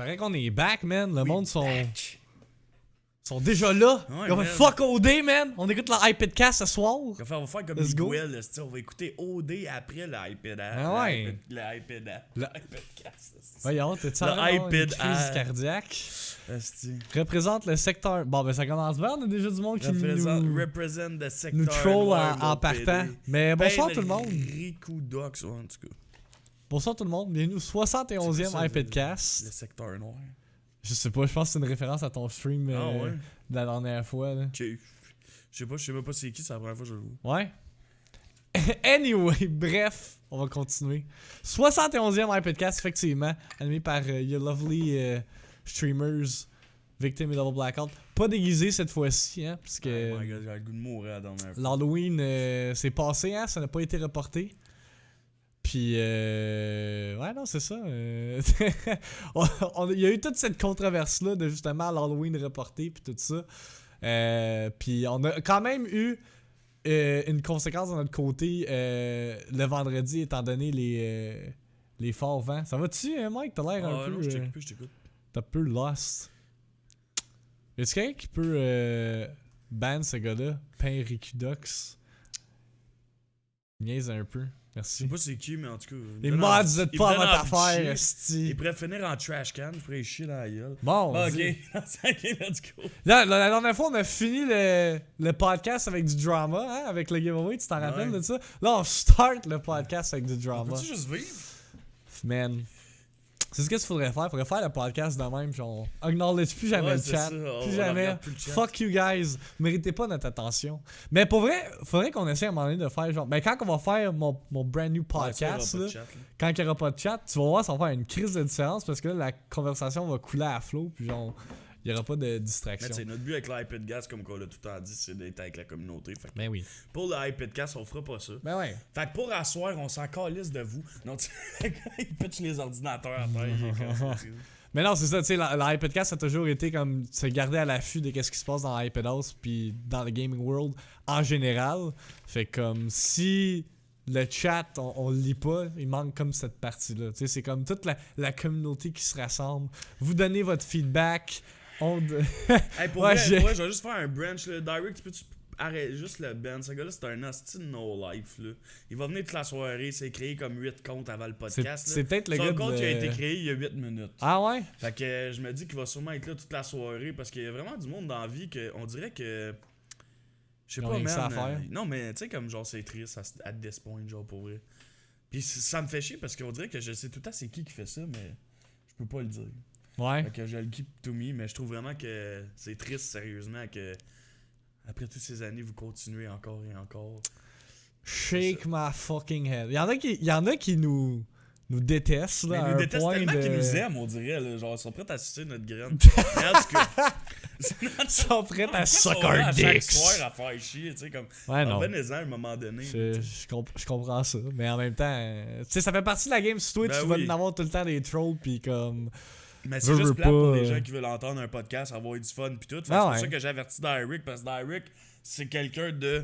paraît qu'on est back, man. Le monde sont déjà là. Ouais, On va man. fuck OD, man. On écoute le iPadcast ce soir. On va faire comme Let's go. Miguel, on va écouter OD après le iPad. Ah ouais. Le iPad. Le- iPadcast. Voyons, t'es-tu Le en train d'avoir une iPad crise Air. cardiaque? Esti. Représente le secteur... Bon, ben ça commence bien. On a déjà du monde qui Represent the sector. nous troll noir, en mon partant. PD. Mais bonsoir Ben, tout le monde. Rico Docs, en tout cas. Bonsoir tout le monde. Bienvenue au 71e C'est quoi ça, iPadcast. Le secteur noir. Je sais pas, je pense que c'est une référence à ton stream Ah ouais? de la dernière fois. Là. Ok. Je sais même pas c'est qui, c'est la première fois que je le vois. Ouais. Anyway, bref, on va continuer. 71e iPadcast, effectivement, animé par Your Lovely Streamers, Victim et Double Blackout. Pas déguisé cette fois-ci, hein, parce que Oh my god, j'ai le goût de mourir la dernière fois. l'Halloween c'est passé, hein, ça n'a pas été reporté. Puis, ouais, non, c'est ça. Il y a eu toute cette controverse-là de justement l'Halloween reporté, puis tout ça. Puis, on a quand même eu une conséquence de notre côté le vendredi, étant donné les forts vents. Ça va-tu, Mike? T'as l'air un peu... non, je t'écoute. T'as peu lost. Est-ce quelqu'un qui peut ban ce gars-là? Pain Ricudox. Niaise un peu. Je Merci. sais pas c'est qui, mais en tout cas. Les mods, vous êtes pas à votre affaire, Il esti. pourrait finir en trash can, je pourrais y chier dans la gueule. Bon, Ah, vas-y. ok, ok, let's go. Là, la dernière fois, on a fini le podcast avec du drama, hein, avec le giveaway, tu t'en rappelles de ça? Là, on start le podcast avec du drama. Peux-tu juste vivre? Man. C'est ce qu'il faudrait faire. Faudrait faire le podcast de même, puis on acknowledge plus jamais Ouais, le c'est chat. ça, on Plus jamais. regarde plus le chat. Fuck you guys. Vous méritez pas notre attention. Mais pour vrai, faudrait qu'on essaie à un moment donné de faire genre. Ben, quand on va faire mon brand new podcast, Ouais, là, ça, il y aura pas de chat, là. quand il n'y aura pas de chat, tu vas voir, ça va faire une crise de différence parce que là, la conversation va couler à flot, puis genre, il n'y aura pas de Mais distraction. tu sais, notre but avec l'iPad Gas, comme on l'a tout le temps dit, c'est d'être avec la communauté. Fait que Ben oui. pour l'iPad Gas, on fera pas ça. Ben ouais. Fait que pour asseoir, on s'en calisse de vous. Non, tu sais, il pitch les ordinateurs à terre. il est comme- Mais non, c'est ça, tu sais, l'iPadcast a toujours été comme se garder à l'affût de ce qui se passe dans l'iPad House puis dans le gaming world en général. Fait comme si le chat, on le lit pas, il manque comme cette partie-là. Tu sais, c'est comme toute la communauté qui se rassemble. Vous donnez votre feedback. Hey, pour Ouais, vrai, je vais juste faire un branch. Là. Direct, tu peux arrêter juste le ban. Ce gars-là, c'est un hostie de no-life. Là. Il va venir toute la soirée, c'est créé comme 8 comptes avant le podcast. C'est peut-être le Son gars compte qui a été de... créé il y a 8 minutes. Ah ouais? Fait que je me dis qu'il va sûrement être là toute la soirée parce qu'il y a vraiment du monde dans la vie qu'on dirait que. Je sais Ils ont pas, rien que ça à man. faire. Non, mais tu sais, comme genre, c'est triste à this point, genre, pour vrai. Puis ça me fait chier parce qu'on dirait que je sais tout le temps c'est qui fait ça, mais je peux pas le dire. Ouais. Fait que je le keep to me, mais je trouve vraiment que c'est triste, sérieusement, que après toutes ces années, vous continuez encore et encore. Shake my fucking head. Il y en a qui nous détestent, là, Mais à ils nous un détestent point tellement de... qu'ils nous aiment, on dirait. Là, genre, ils sont prêts à sucer notre graine. Mais en tout cas, Ils sont prêts à ils sont suck là our à chaque dicks. soir à faire chier, tu sais, comme. Ouais, non. Revenez-en à un moment donné. Je comprends ça, mais en même temps, tu sais, ça fait partie de la game sur Twitch, Ben tu vas oui. en avoir tout le temps des trolls, pis comme... Mais Veux, c'est veux juste plate pour pas, les gens qui veulent entendre un podcast, avoir du fun pis tout. Fait que c'est Ah pour ouais. ça que j'ai averti Derek, parce que Derek, c'est quelqu'un de.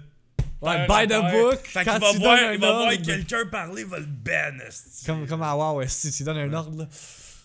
Ouais, terre by à the terre. book, Fait quand qu'il va tu voir, donnes un il va voir ordre. quelqu'un parler, il va le ban. esti. Comme à WoW, si tu donnes un ordre, là.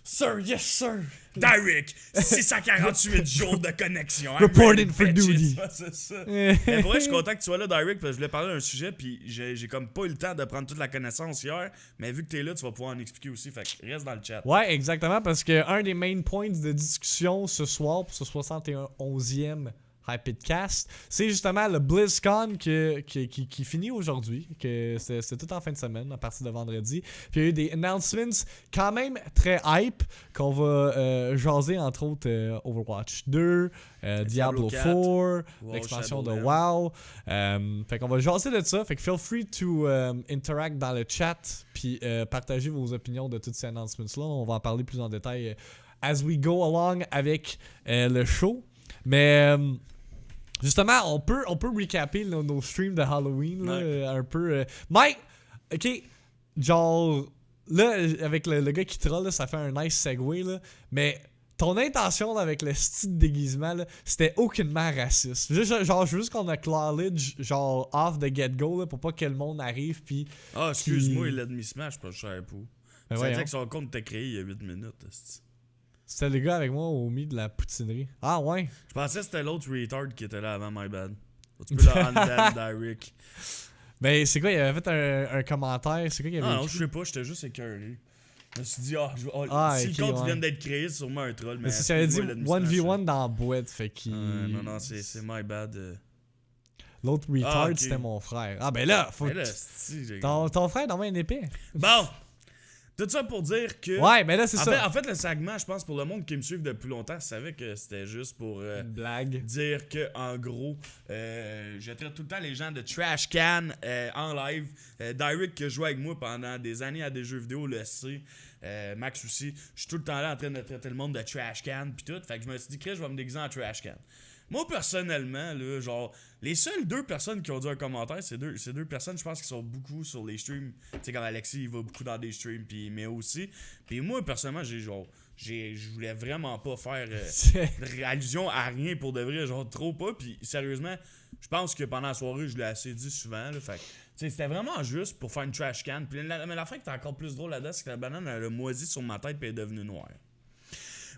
Sir, yes sir! Derek, 648 jours de connexion. I'm Reporting ready, for bitches. duty. Ouais, c'est ça. Mais pour vrai, je suis content que tu sois là, Derek, parce que je voulais parler d'un sujet, puis j'ai comme pas eu le temps de prendre toute la connaissance hier, mais vu que t'es là, tu vas pouvoir en expliquer aussi, fait que reste dans le chat. Ouais, exactement, parce que un des main points de discussion ce soir pour ce 71e Hypedcast, c'est justement le BlizzCon qui finit aujourd'hui, que c'est tout en fin de semaine, à partir de vendredi. Puis il y a eu des announcements quand même très hype, qu'on va jaser entre autres Overwatch 2, Diablo 4, Wow, l'expansion de Shadowlands. WoW. Fait qu'on va jaser de ça, fait que feel free to interact dans le chat, puis partager vos opinions de toutes ces announcements-là. On va en parler plus en détail as we go along avec le show. Mais... justement, on peut recapper nos streams de Halloween là, un peu. Mike, ok, genre là avec le gars qui troll, là, ça fait un nice segue là, mais ton intention là, avec le style de déguisement là, c'était aucunement raciste. Genre juste qu'on acknowledge genre off the get go là, pour pas que le monde arrive puis. Ah, excuse-moi, il a demi smash, pas cher pour. Ben Ça veut voyons. dire que son compte t'a créé il y a 8 minutes. esti. C'était le gars avec moi au mi de la poutinerie. Ah ouais? Je pensais que c'était l'autre retard qui était là avant, my bad. Tu peux le unban, Derek. Ben, c'est quoi, il avait fait un commentaire. C'est quoi qu'il avait Non, écrit? je sais pas, j'étais juste écœuré. Je me suis dit, si ok, le compte ouais. vient d'être créé, c'est sûrement un troll. Mais ça avait dit excuse-moi, 1v1 dans la boîte, fait qu'il... non, c'est my bad. L'autre retard, ok. c'était mon frère. Ah ben là, faut Mais là, que... j'ai- Ton frère dans une épée. Bon! Tout ça pour dire que... Ouais, mais là, c'est ça. En fait, le segment, je pense, pour le monde qui me suit depuis longtemps, savait que c'était juste pour Une blague. dire que, en gros, je traite tout le temps les gens de trash can en live. Derek, qui a joué avec moi pendant des années à des jeux vidéo, le sait. Max aussi. Je suis tout le temps là en train de traiter le monde de trash can pis tout. Fait que je me suis dit, Chris, je vais me déguiser en trash can. Moi, personnellement, là, genre, les seules deux personnes qui ont dit un commentaire, c'est deux personnes, je pense, qui sont beaucoup sur les streams. Tu sais, comme Alexis, il va beaucoup dans des streams, puis mais aussi. Puis moi, personnellement, je voulais vraiment pas faire allusion à rien pour de vrai, genre, trop pas. Puis sérieusement, je pense que pendant la soirée, je l'ai assez dit souvent, là. Fait que, tu sais, c'était vraiment juste pour faire une trash can. Puis mais la fin qui était encore plus drôle là-dedans, c'est que la banane, elle a moisi sur ma tête, puis elle est devenue noire.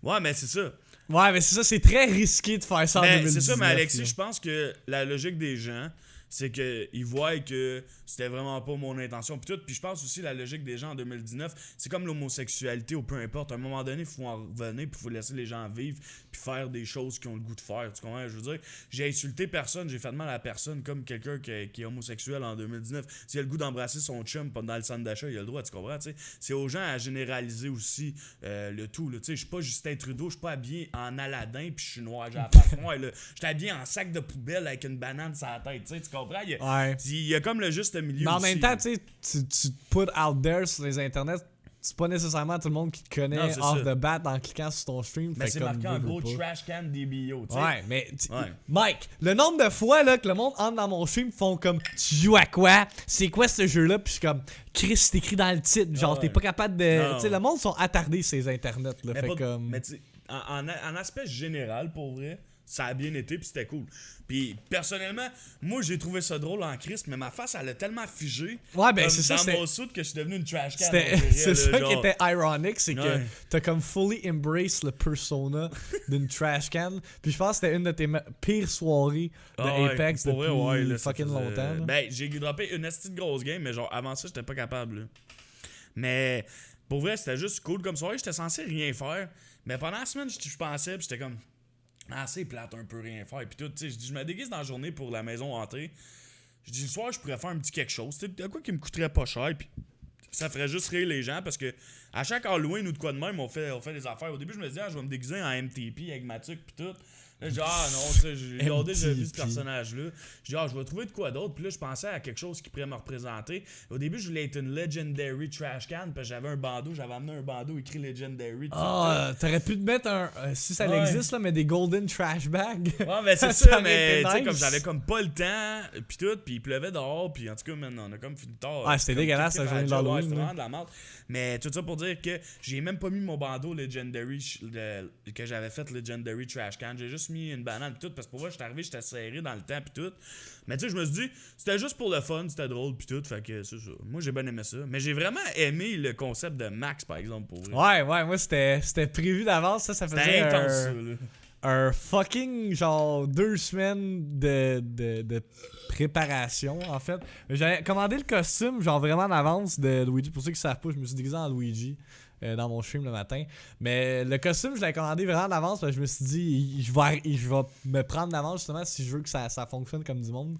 Ouais, mais c'est ça. Ouais, mais c'est ça, c'est très risqué de faire ça en 2019. C'est ça, mais Alexis, là. je pense que la logique des gens, c'est qu'ils voient que c'était vraiment pas mon intention. Puis tout. Puis je pense aussi la logique des gens en 2019, c'est comme l'homosexualité ou peu importe. À un moment donné, il faut en revenir, puis il faut laisser les gens vivre, puis faire des choses qu'ils ont le goût de faire. Tu comprends? Je veux dire, j'ai insulté personne, j'ai fait de mal à personne comme quelqu'un qui est homosexuel en 2019. S'il a le goût d'embrasser son chum pendant le centre d'achat, il a le droit, tu comprends? T'sais? C'est aux gens à généraliser aussi le tout. Je suis pas Justin Trudeau, je suis pas habillé en Aladdin, puis je suis noir, j'ai la face noire. Je suis habillé en sac de poubelle avec une banane sur la tête. Tu comprends? Il y a comme le juste milieu. Mais en aussi, même temps, tu te put out there sur les internets, c'est pas nécessairement tout le monde qui te connaît Non, off ça. the bat en cliquant sur ton stream. Mais fait c'est comme marqué en veux, gros veux pas. trash can DBO. Tu sais. Ouais, mais Ouais. Mike, le nombre de fois là, que le monde entre dans mon stream font comme tu joues à quoi? C'est quoi ce jeu-là? Puis je suis comme Chris, c'est écrit dans le titre. Genre, Ouais. t'es pas capable de. Non. Tu sais, le monde sont attardés sur les internets. Là, Mais, fait comme. mais tu sais, en aspect général, pour vrai, ça a bien été, puis c'était cool. Puis personnellement, moi j'ai trouvé ça drôle en Christ, mais ma face elle a tellement figé Ouais, ben comme c'est ça. dans mon suit que je suis devenu une trash can. C'est ça qui était ironique, c'est que Ouais. t'as comme fully embrace le persona d'une trash can. Puis je pense que c'était une de tes pires soirées de Apex pour depuis vrai, là, ça fucking faisait- longtemps. là. Ben, j'ai droppé une petite grosse game, mais genre avant ça, j'étais pas capable. Là. Mais pour vrai, c'était juste cool comme soirée, j'étais censé rien faire. Mais pendant la semaine, je pensais, puis j'étais comme assez plate un peu rien faire. Puis tout, tu sais, je me déguise dans la journée pour la maison hantée. Je dis le soir, je pourrais faire un petit quelque chose. Tu sais, de quoi qui me coûterait pas cher, puis ça ferait juste rire les gens parce que à chaque Halloween ou de quoi de même, on fait des affaires. Au début, je me disais, je vais me déguiser en MTP avec ma tuque, puis tout. Là, je dis, non, tu sais, j'ai déjà vu ce personnage-là. Je dis, je vais trouver de quoi d'autre. Puis là, je pensais à quelque chose qui pourrait me représenter. Au début, je voulais être une Legendary Trash Can, parce que j'avais un bandeau, j'avais amené un bandeau écrit Legendary. T'aurais pu te mettre si ça Ouais. existe, là, mais des golden trash bags. Ouais, mais c'est Ça ça, aurait mais été tu sais, nice. comme j'avais comme pas le temps, puis tout, puis il pleuvait dehors, puis en tout cas, maintenant, on a comme fini tard. Ouais, c'était Comme dégueulasse, tout la fait à journée job, d'Halloween, ouais, c'était là. vraiment de la merde. Mais tout ça pour dire que j'ai même pas mis mon bandeau Legendary, que j'avais fait Legendary Trash Can. J'ai juste mis une banane, puis tout, parce que pour moi, j'étais arrivé, j'étais serré dans le temps, puis tout. Mais tu sais, je me suis dit, c'était juste pour le fun, c'était drôle, puis tout, fait que c'est ça. Moi, j'ai bien aimé ça. Mais j'ai vraiment aimé le concept de Max, par exemple, pour vrai. Ouais, moi c'était prévu d'avance, ça C'était faisait intense, ça, là. un fucking genre 2 semaines de préparation en fait. J'avais commandé le costume genre vraiment en avance de Luigi. Pour ceux qui savent pas, je me suis déguisé en Luigi dans mon stream le matin. Mais le costume, je l'ai commandé vraiment en avance parce que je me suis dit je vais me prendre d'avance justement si je veux que ça fonctionne comme du monde.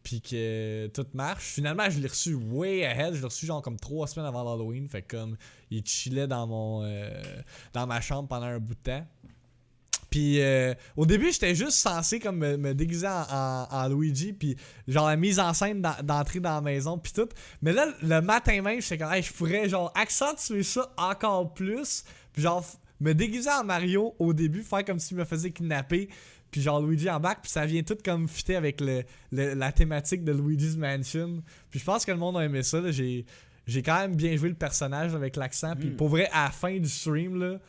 Puis que tout marche. Finalement, je l'ai reçu way ahead. Je l'ai reçu genre comme 3 semaines avant l'Halloween. Fait que comme il chillait dans ma chambre pendant un bout de temps. Puis au début, j'étais juste censé comme me déguiser en Luigi, puis genre la mise en scène d'entrer dans la maison, puis tout. Mais là, le matin même, j'étais comme, hey, je pourrais genre accentuer ça encore plus, puis genre me déguiser en Mario au début, faire comme s'il me faisait kidnapper, puis genre Luigi en back, puis ça vient tout comme fitter avec la thématique de Luigi's Mansion. Puis je pense que le monde a aimé ça, là. J'ai quand même bien joué le personnage avec l'accent, puis pour vrai, à la fin du stream, là,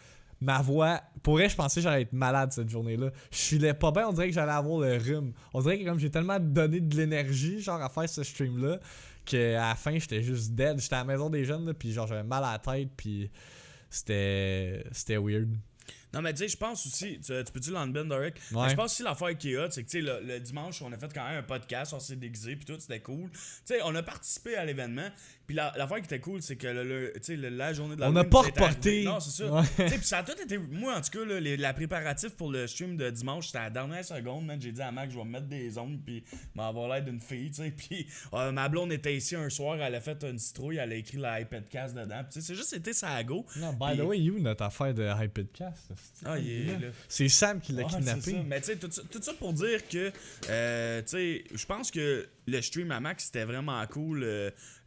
ma voix, pour vrai, je pensais que j'allais être malade cette journée-là. Je filais pas bien, on dirait que j'allais avoir le rhume. On dirait que comme j'ai tellement donné de l'énergie, genre, à faire ce stream-là, qu'à la fin, j'étais juste dead. J'étais à la maison des jeunes, là, puis genre, j'avais mal à la tête, puis c'était weird. Non, mais tu sais, je pense aussi, tu peux-tu l'unbend, Derek? Ouais. Mais je pense aussi l'affaire qui est hot, c'est que tu sais, le dimanche, on a fait quand même un podcast, on s'est déguisé, puis tout, c'était cool. Tu sais, on a participé à l'événement, puis l'affaire qui était cool, c'est que tu sais, la journée de la On n'a pas reporté. Non, c'est ça. Ouais. Tu sais, puis ça a tout été. Moi, en tout cas, là, la préparatif pour le stream de dimanche, c'était à la dernière seconde, man. J'ai dit à Mac, je vais me mettre des ongles, puis m'avoir l'air d'une fille, tu sais. Puis ma blonde était ici un soir, elle a fait une citrouille, elle a écrit la iPadcast dedans. Puis tu sais, c'est juste été ça à go. Non, by the way, you, notre affaire de Hypedcast. Ah, il est là. C'est Sam qui l'a Ouais, kidnappé. c'est ça. Mais tu sais, tout ça pour dire que, tu sais, je pense que le stream à Max, c'était vraiment cool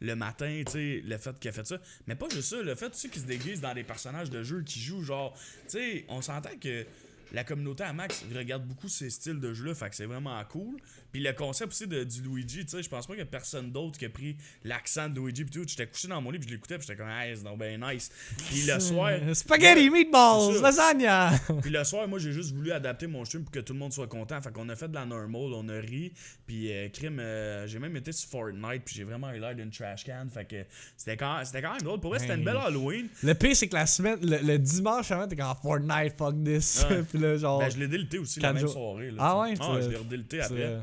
le matin, tu sais, le fait qu'il a fait ça. Mais pas juste ça, le fait, tu sais, qu'il se déguise dans des personnages de jeu qui jouent, genre, tu sais, on s'entend que la communauté à Max regarde beaucoup ces styles de jeu-là, fait que c'est vraiment cool. Puis le concept aussi du Luigi, tu sais, je pense pas qu'il y a personne d'autre qui a pris l'accent de Luigi, puis tout. J'étais couché dans mon lit, puis je l'écoutais, puis j'étais comme, hey, c'est donc ben nice. Puis le soir. Spaghetti, meatballs, ça. lasagna! Puis le soir, moi, j'ai juste voulu adapter mon stream pour que tout le monde soit content. Fait qu'on a fait de la normal, on a ri. Puis, crime, j'ai même été sur Fortnite, puis j'ai vraiment eu l'air d'une trash can. Fait que c'était quand même drôle. Pour vrai, c'était une belle Halloween. Le pire, c'est que la semaine, le dimanche avant, t'es comme Fortnite, fuck this. Ouais. Puis là, genre. Ben, je l'ai délité aussi la même jours. soirée. Là, Ah ouais? Je l'ai redélité après.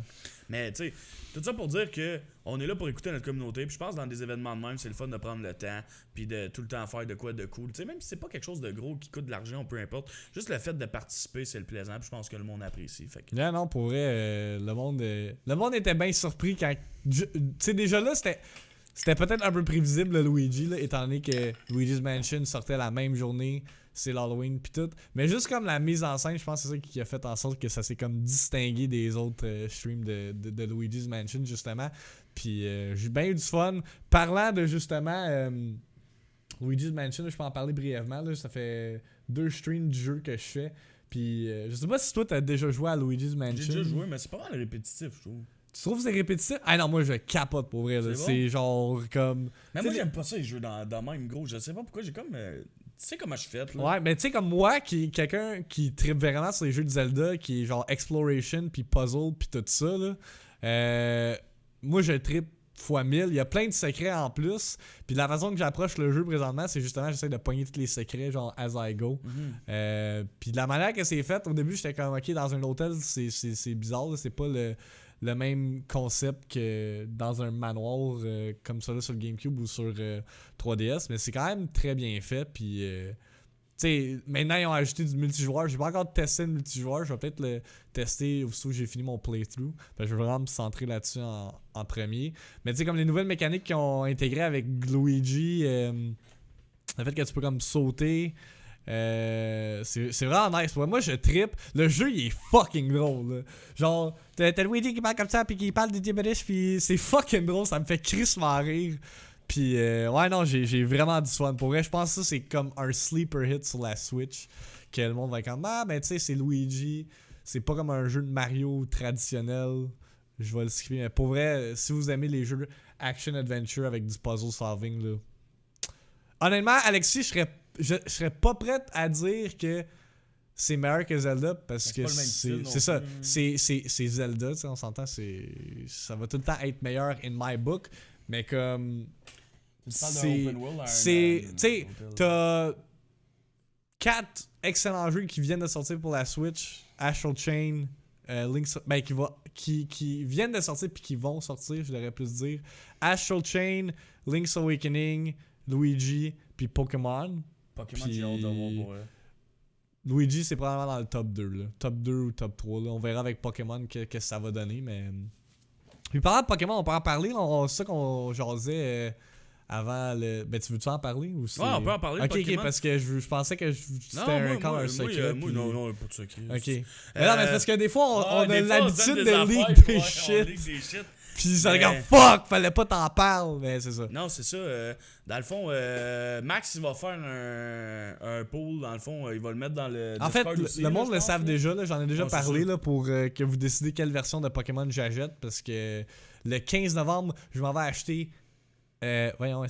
Mais, tu sais, tout ça pour dire que on est là pour écouter notre communauté. Puis je pense que dans des événements de même, c'est le fun de prendre le temps. Puis de tout le temps faire de quoi de cool. Tu sais, même si c'est pas quelque chose de gros qui coûte de l'argent, peu importe. Juste le fait de participer, c'est le plaisant. Puis je pense que le monde apprécie. Fait que... Non, pour vrai, le monde était bien surpris quand. Tu sais, déjà là, c'était peut-être un peu prévisible, le Luigi, là, étant donné que Luigi's Mansion sortait la même journée. C'est l'Halloween pis tout. Mais juste comme la mise en scène, je pense que c'est ça qui a fait en sorte que ça s'est comme distingué des autres streams de Luigi's Mansion, justement. Puis j'ai bien eu du fun. Parlant de justement Luigi's Mansion, là, je peux en parler brièvement. Là, ça fait 2 streams du jeu que je fais. Puis je sais pas si toi t'as déjà joué à Luigi's Mansion. J'ai déjà joué, mais c'est pas mal répétitif, je trouve. Tu trouves que c'est répétitif? Ah non, moi je capote pour vrai. Là. C'est genre comme. Mais moi j'aime pas ça les jeux dans même gros. Je sais pas pourquoi j'ai comme. Tu sais comment je fais là? Ouais, mais tu sais, comme moi, quelqu'un qui tripe vraiment sur les jeux de Zelda, qui est genre exploration, puis puzzle, puis tout ça, là. Moi, je tripe fois 1000. Il y a plein de secrets en plus. Puis la façon que j'approche le jeu présentement, c'est justement, j'essaie de pogner tous les secrets, genre as I go. Puis de la manière que c'est fait, au début, j'étais comme, ok, dans un hôtel, c'est bizarre, là, c'est pas le même concept que dans un manoir comme ça là, sur le GameCube ou sur 3DS, mais c'est quand même très bien fait. Puis, tu sais, maintenant ils ont ajouté du multijoueur. J'ai pas encore testé le multijoueur, je vais peut-être le tester aussitôt que j'ai fini mon playthrough. Je vais vraiment me centrer là-dessus en premier. Mais tu sais, comme les nouvelles mécaniques qu'ils ont intégrées avec Luigi, le fait que tu peux comme sauter. C'est vraiment nice. Moi, je trippe. Le jeu, il est fucking drôle. Là. Genre, t'as Luigi qui parle comme ça, puis qui parle des Diabolish, puis c'est fucking drôle. Ça me fait crissement rire. Puis, ouais, non, j'ai vraiment du fun. Pour vrai, je pense que ça, c'est comme un sleeper hit sur la Switch. Que le monde va être comme, ah, ben, tu sais, c'est Luigi. C'est pas comme un jeu de Mario traditionnel. Je vais le skipper. Mais pour vrai, si vous aimez les jeux action-adventure avec du puzzle solving, là. Honnêtement, Alexis, je serais pas prête à dire que c'est meilleur que Zelda parce que c'est ça, c'est Zelda, on s'entend, ça va tout le temps être meilleur in my book, mais comme tu sais, t'as 4 excellents jeux qui viennent de sortir pour la Switch, Astral Chain, qui viennent de sortir puis qui vont sortir, je devrais plus dire, Astral Chain, Link's Awakening, Luigi puis Pokémon. Pokémon, j'ai hâte de voir pour eux. Luigi, c'est probablement dans le top 2. Là. Top 2 ou top 3. Là. On verra avec Pokémon qu'est-ce que ça va donner. Mais... Puis parlant de Pokémon, on peut en parler. C'est ça qu'on jasait avant le... Ben, tu veux-tu en parler? Ou c'est... Ouais, on peut en parler. Ok, parce que je pensais que c'était encore un secret. Non, pas de secret. Ok. Mais non, mais parce que des fois, on a l'habitude de leak des shit. Pis ça regarde, fuck, fallait pas t'en parler, mais c'est ça. Non, c'est ça. Dans le fond, Max, il va faire un poll. Dans le fond, il va le mettre dans le. En fait, aussi, le monde le savent déjà. Là, j'en ai déjà parlé là, pour que vous décidez quelle version de Pokémon j'achète. Parce que le 15 novembre, je m'en vais acheter. Voyons,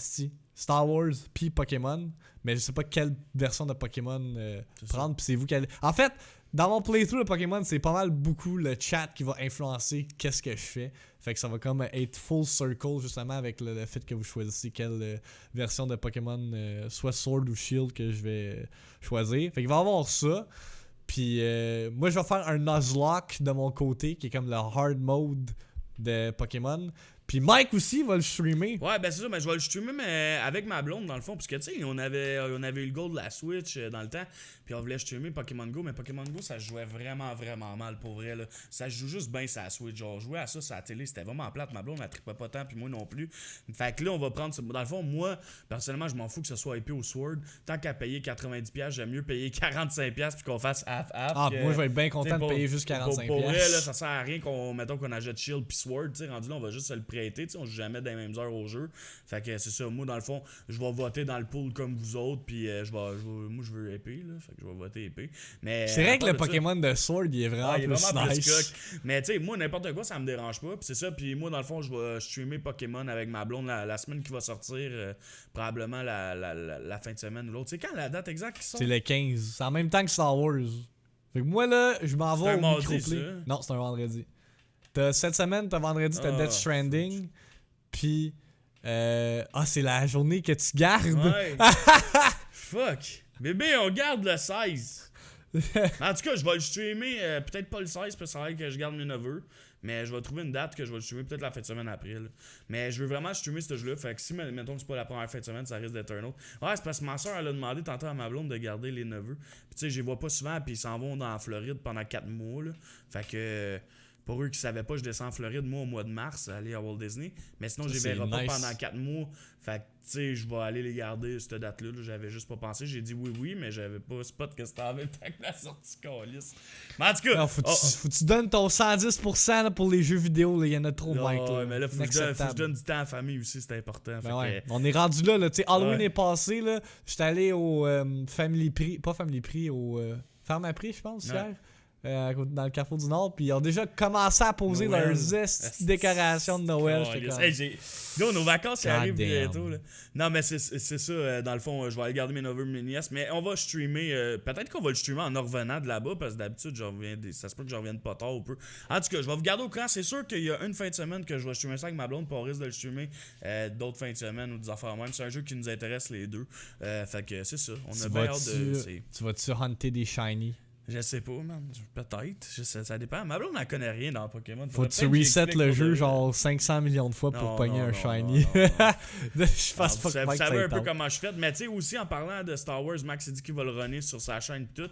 Star Wars puis Pokémon. Mais je sais pas quelle version de Pokémon prendre. Puis c'est vous qui allez. En fait, dans mon playthrough de Pokémon, c'est pas mal beaucoup le chat qui va influencer qu'est-ce que je fais. Fait que ça va comme être full circle justement avec le fait que vous choisissez quelle version de Pokémon, soit Sword ou Shield que je vais choisir. Fait qu'il va y avoir ça. Puis moi je vais faire un Nuzlocke de mon côté qui est comme le hard mode de Pokémon. Puis Mike aussi va le streamer. Ouais, ben c'est ça, mais je vais le streamer mais avec ma blonde dans le fond. Parce que tu sais, on avait eu le goal de la Switch dans le temps. Puis on voulait streamer Pokémon Go. Mais Pokémon Go, ça jouait vraiment, vraiment mal pour vrai. Là. Ça joue juste bien sur la Switch. Genre, jouer à ça sur la télé, c'était vraiment plate. Ma blonde, elle trippait pas tant. Puis moi non plus. Fait que là, on va prendre. Dans le fond, moi, personnellement, je m'en fous que ce soit épée ou Sword. Tant qu'à payer 90$, j'aime mieux payer 45$ puis qu'on fasse half-half. Ah, moi je vais être bien content de payer juste 45$. Pour vrai, là, ça sert à rien mettons qu'on achète Shield puis Sword. Tu sais, rendu là, on va juste se le prêter. Tu sais, on joue jamais dans les mêmes heures au jeu. Fait que c'est ça. Moi, dans le fond, je vais voter dans le pool comme vous autres. Puis moi, je veux épée. Là, fait que je vais voter épée. Mais c'est vrai que le Pokémon de Sword, il est vraiment, il est vraiment plus nice. nice. Mais tu sais, moi, n'importe quoi, ça me dérange pas. Puis c'est ça. Puis moi, dans le fond, je vais streamer Pokémon avec ma blonde la semaine qui va sortir. Probablement la fin de semaine ou l'autre. C'est quand la date exacte qui sort? C'est le 15. C'est en même temps que Star Wars. Fait que moi, là, je m'en vais au mardi, microplay. ça? Non, c'est un vendredi. Cette semaine, vendredi, t'as Death Stranding. Puis, c'est la journée que tu gardes. Ouais. Fuck. Bébé, on garde le 16. En tout cas, je vais le streamer. Peut-être pas le 16, parce que ça va que je garde mes neveux. Mais je vais trouver une date que je vais le streamer peut-être la fin de semaine après. Là. Mais je veux vraiment streamer ce jeu-là. Fait que si, mettons que c'est pas la première fin de semaine, ça risque d'être un autre. Ouais, c'est parce que ma soeur, elle a demandé tantôt à ma blonde de garder les neveux. Puis tu sais, je les vois pas souvent, puis ils s'en vont dans la Floride pendant 4 mois. Là. Fait que. Pour eux qui savaient pas, je descends en Floride, moi, au mois de mars, aller à Walt Disney. Mais sinon, je les verrai pas pendant 4 mois. Fait que, tu sais, je vais aller les garder, cette date-là. Là. J'avais juste pas pensé. J'ai dit oui, mais j'avais pas spot que c'était en même temps que la sortie calice. Mais en tout cas... Faut que tu donnes ton 110% là, pour les jeux vidéo. Il y en a trop, Mike. Ouais, mais là, faut que je donne du temps à la famille aussi, c'est important. Ben ouais. On est rendu là. Tu sais, Halloween est passé. Là. J'étais allé au Family Prix... Pas Family Prix, au Pharmaprix, je pense, hier. Dans le Carrefour du Nord, puis ils ont déjà commencé à poser leurs décorations de Noël. Nos vacances arrivent bientôt. Là. Non, mais c'est ça. Dans le fond, je vais aller garder mes neveux, mes nièces. Mais on va streamer. Peut-être qu'on va le streamer en revenant de là-bas, parce que d'habitude, ça se peut que je revienne pas tard ou peu. En tout cas, je vais vous garder au courant. C'est sûr qu'il y a une fin de semaine que je vais streamer ça avec ma blonde, puis on risque de le streamer d'autres fins de semaine ou des affaires même. C'est un jeu qui nous intéresse les deux. Fait que c'est ça. On a bien hâte de. Tu vas-tu hunter des shiny? Je sais pas, man. Peut-être. Ça dépend. Ma blonde n'en connaît rien dans Pokémon. Faut que tu reset le jeu genre 500 millions de fois pour pogner un shiny. Je pense pas que vous savez un peu comment je fais. Mais tu sais, aussi en parlant de Star Wars, Max a dit qu'il va le runner sur sa chaîne et tout.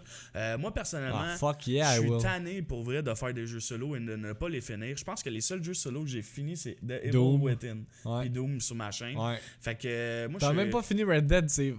Moi, personnellement, je suis tanné pour vrai de faire des jeux solo et de ne pas les finir. Je pense que les seuls jeux solo que j'ai finis, c'est The Evil Within et Doom sur ma chaîne. Fait que moi, t'as même pas fini Red Dead. C'est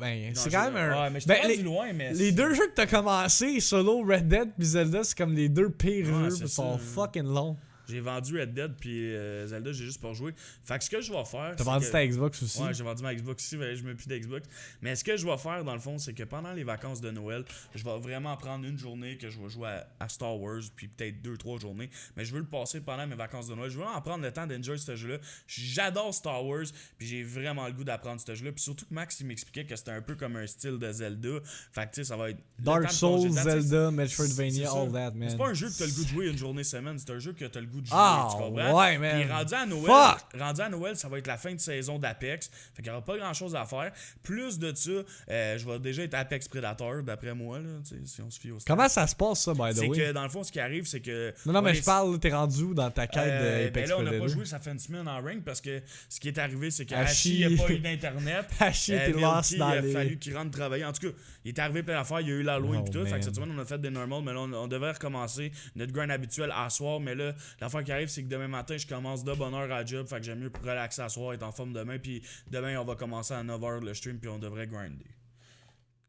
quand même un. Ouais, mais je loin, mais les deux jeux que t'as commencé, solo, Red Dead puis Zelda, c'est comme les deux pires jeux, ils sont fucking longs. J'ai vendu Red Dead puis Zelda, j'ai juste pas joué. Fait que ce que je vais faire. T'as vendu ta Xbox aussi? Ouais, j'ai vendu ma Xbox aussi, je me plus d'Xbox. Mais ce que je vais faire dans le fond, c'est que pendant les vacances de Noël, je vais vraiment prendre une journée que je vais jouer à Star Wars, puis peut-être 2-3 journées. Mais je veux le passer pendant mes vacances de Noël. Je veux vraiment prendre le temps d'enjoy ce jeu-là. J'adore Star Wars, puis j'ai vraiment le goût d'apprendre ce jeu-là. Puis surtout que Max, il m'expliquait que c'était un peu comme un style de Zelda. Fait que tu sais, ça va être. Dark Souls, Zelda, Metroidvania, all that, man. C'est pas un jeu que t'as le goût de jouer une journée semaine, c'est un jeu que t'as le goût de jouer. Tu comprends? Ouais, man. Puis rendu à Noël, ça va être la fin de saison d'Apex. Fait qu'il n'y aura pas grand chose à faire. Plus de ça, je vais déjà être Apex Predator, d'après moi, là, si on se fie au stade. Comment ça se passe, ça, by the way? C'est que dans le fond, ce qui arrive, c'est que. Non, mais je parle, t'es rendu dans ta quête d'Apex Predator. Ben là, on n'a pas joué, ça fait une semaine en rank parce que ce qui est arrivé, c'est qu'Hashi n'a pas eu d'internet. Hashi était lost dans les. Il a fallu qu'il rentre travailler. En tout cas, il est arrivé plein d'affaires. Il y a eu l'Halloween et tout. Fait que cette semaine, on a fait des normals, mais là, on devait recommencer notre grind habituel à soir. Mais là, l'affaire qui arrive, c'est que demain matin, je commence de bonne heure à job. Fait que j'aime mieux relaxer à soir, être en forme demain. Puis demain, on va commencer à 9h le stream. Puis on devrait grinder.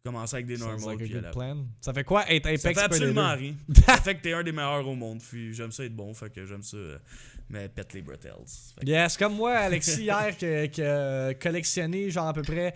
Commencer avec des normals. Ça fait quoi être Apex Predator? Ça fait absolument rien. Ça fait que t'es un des meilleurs au monde. Puis j'aime ça être bon. Fait que j'aime ça. Mais pète les bretels. Yes, comme moi, Alexis, hier, qui a collectionné genre à peu près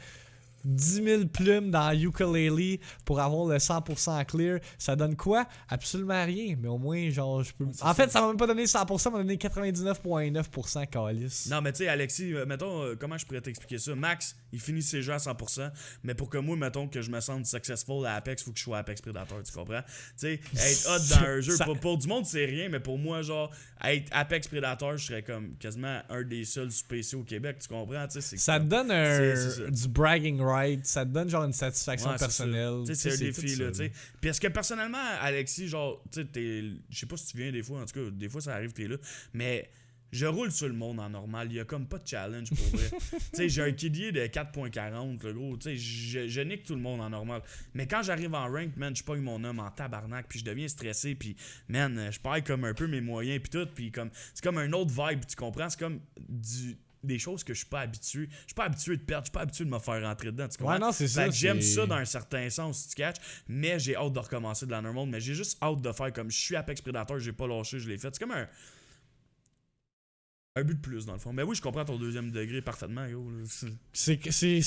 10 000 plumes dans Ukulele pour avoir le 100% clear. Ça donne quoi? Absolument rien. Mais au moins, genre, je peux. En fait, ça m'a même pas donné 100%, ça m'a donné 99,9% calice. Non, mais tu sais, Alexis, mettons, comment je pourrais t'expliquer ça? Max, Il finit ses jeux à 100%. Mais pour que moi, mettons que je me sente successful à Apex, faut que je sois Apex Predator, tu comprends? Tu sais, être hot dans un jeu, pour du monde, c'est rien, mais pour moi, genre, être Apex Predator, je serais comme quasiment un des seuls spéciaux au Québec, tu comprends? Ça te donne du bragging right, ça te donne genre une satisfaction personnelle. C'est un défi, là, tu sais. Puis est-ce que personnellement, Alexis, genre, tu sais, je sais pas si tu viens des fois, en tout cas, des fois ça arrive, t'es là, mais je roule sur le monde en normal, il y a comme pas de challenge pour vrai. Tu sais, j'ai un KD de 4.40, le gros, tu sais, je nique tout le monde en normal. Mais quand j'arrive en rank, man, je pogne mon homme en tabarnak, puis je deviens stressé, puis man, je perds comme un peu mes moyens, puis tout, puis comme, c'est comme un autre vibe, tu comprends? C'est comme des choses que je suis pas habitué. Je suis pas habitué de perdre, je suis pas habitué de me faire rentrer dedans, tu comprends? Ouais, non, c'est ça. J'aime ça dans un certain sens, si tu catches, mais j'ai hâte de recommencer de la normal, mais j'ai juste hâte de faire comme je suis Apex Predator, j'ai pas lâché, je l'ai fait. C'est comme un but de plus, dans le fond. Mais oui, je comprends ton deuxième degré parfaitement, yo. C'est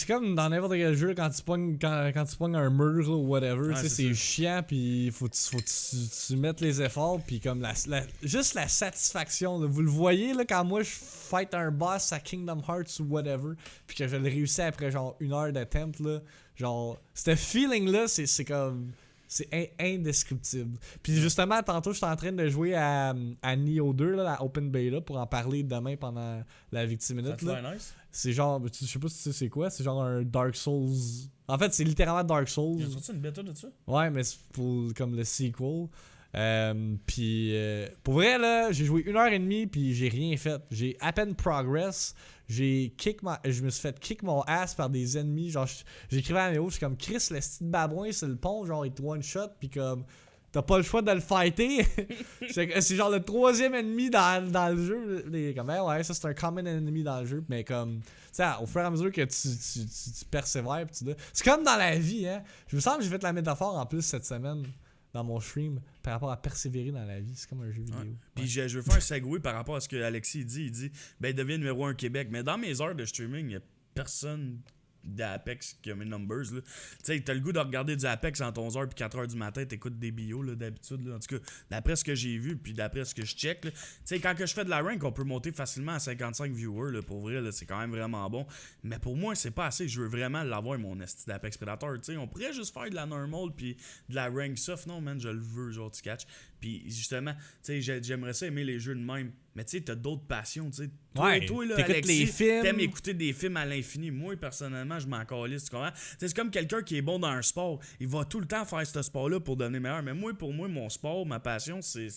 comme dans n'importe quel jeu, quand tu pognes un mur là, ou whatever, c'est chiant, puis faut tu mettes les efforts, puis comme juste la satisfaction. Là, vous le voyez, là, quand moi je fight un boss à Kingdom Hearts ou whatever, puis que je le réussis après genre 1 heure d'attempt, là, genre, ce feeling-là, c'est comme... C'est indescriptible. Puis justement, tantôt, j'étais en train de jouer à Nioh 2, là, la Open Beta, pour en parler demain pendant la Victime Minute. Nice. C'est genre, je sais pas si tu sais c'est quoi, c'est genre un Dark Souls. En fait, c'est littéralement Dark Souls. Il y a sorti une bêta de ça? Ouais, mais c'est pour comme le sequel. Puis pour vrai, là, j'ai joué 1h30 puis j'ai rien fait. J'ai à peine progress. Je me suis fait kick mon ass par des ennemis. Genre, j'écrivais à Méo, je suis comme Chris, le style babouin, c'est le pont, genre, il te one shot, puis comme, t'as pas le choix de le fighter. C'est genre le 3e ennemi dans le jeu. Comme, ouais, ça c'est un common enemy dans le jeu, mais comme, tu sais, au fur et à mesure que tu persévères, c'est comme dans la vie, hein. Je me sens que j'ai fait la métaphore en plus cette semaine dans mon stream par rapport à persévérer dans la vie. C'est comme un jeu vidéo. Ouais. Puis je veux faire un segue par rapport à ce que Alexis dit. Il dit, ben, il devient numéro 1 Québec. Mais dans mes heures de streaming, il n'y a personne d'Apex qui a mes numbers. Tu sais, t'as le goût de regarder du Apex entre 11h et 4h du matin, t'écoutes des bios d'habitude. En tout cas, d'après ce que j'ai vu, puis d'après ce que je check, tu sais, quand que je fais de la rank, on peut monter facilement à 55 viewers. Là, pour vrai, là, c'est quand même vraiment bon. Mais pour moi, c'est pas assez. Je veux vraiment l'avoir, mon esti d'Apex Predator. Tu sais, on pourrait juste faire de la normal puis de la rank soft. Non, man, je le veux, genre, tu catch. Puis justement, tu sais, j'aimerais ça aimer les jeux de même. Mais tu sais, t'as d'autres passions, tu sais. Toi, là, Alexis, les films. T'aimes écouter des films à l'infini. Moi, personnellement, je m'en calisse, tu comprends? C'est comme quelqu'un qui est bon dans un sport. Il va tout le temps faire ce sport-là pour devenir meilleur. Mais moi, pour moi, mon sport, ma passion, c'est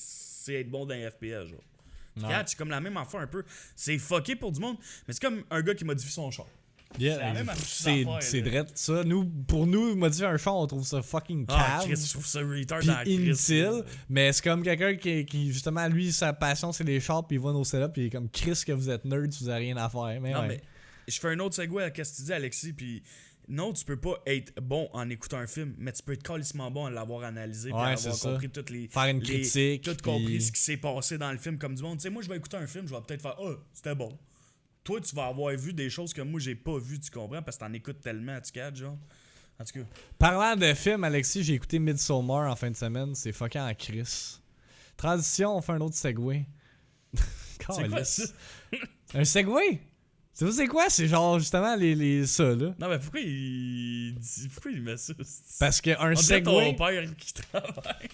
être bon dans les FPS, genre. C'est comme la même affaire un peu. C'est fucké pour du monde, mais c'est comme un gars qui modifie son char. Yeah, c'est drette ça. Pour nous, modifier un char, on trouve ça fucking cave. Chris, je trouve ça retard pis dans la inutile. Mais c'est comme quelqu'un qui, justement, lui, sa passion, c'est les chars, puis il va nos setups, puis il est comme Chris que vous êtes nerd, vous avez rien à faire. Mais non, mais je fais un autre segue à ce que tu dis, Alexis, puis non, tu peux pas être bon en écoutant un film, mais tu peux être calissement bon en l'avoir analysé, puis avoir compris toutes les... Faire une critique. Tout compris ce qui s'est passé dans le film comme du monde. Tu sais, moi, je vais écouter un film, je vais peut-être faire « Oh, c'était bon ». Toi, tu vas avoir vu des choses que moi, j'ai pas vu, tu comprends? Parce que t'en écoutes tellement, tu catches, genre. En tout cas. Parlant de films, Alexis, j'ai écouté Midsommar en fin de semaine. C'est fucking en crise. Transition, on fait un autre segway. C'est quoi ça? Un segway? C'est quoi? C'est genre, justement, ça, là. Non, mais pourquoi il met ça? Parce qu'un segway... On dirait ton père qui travaille.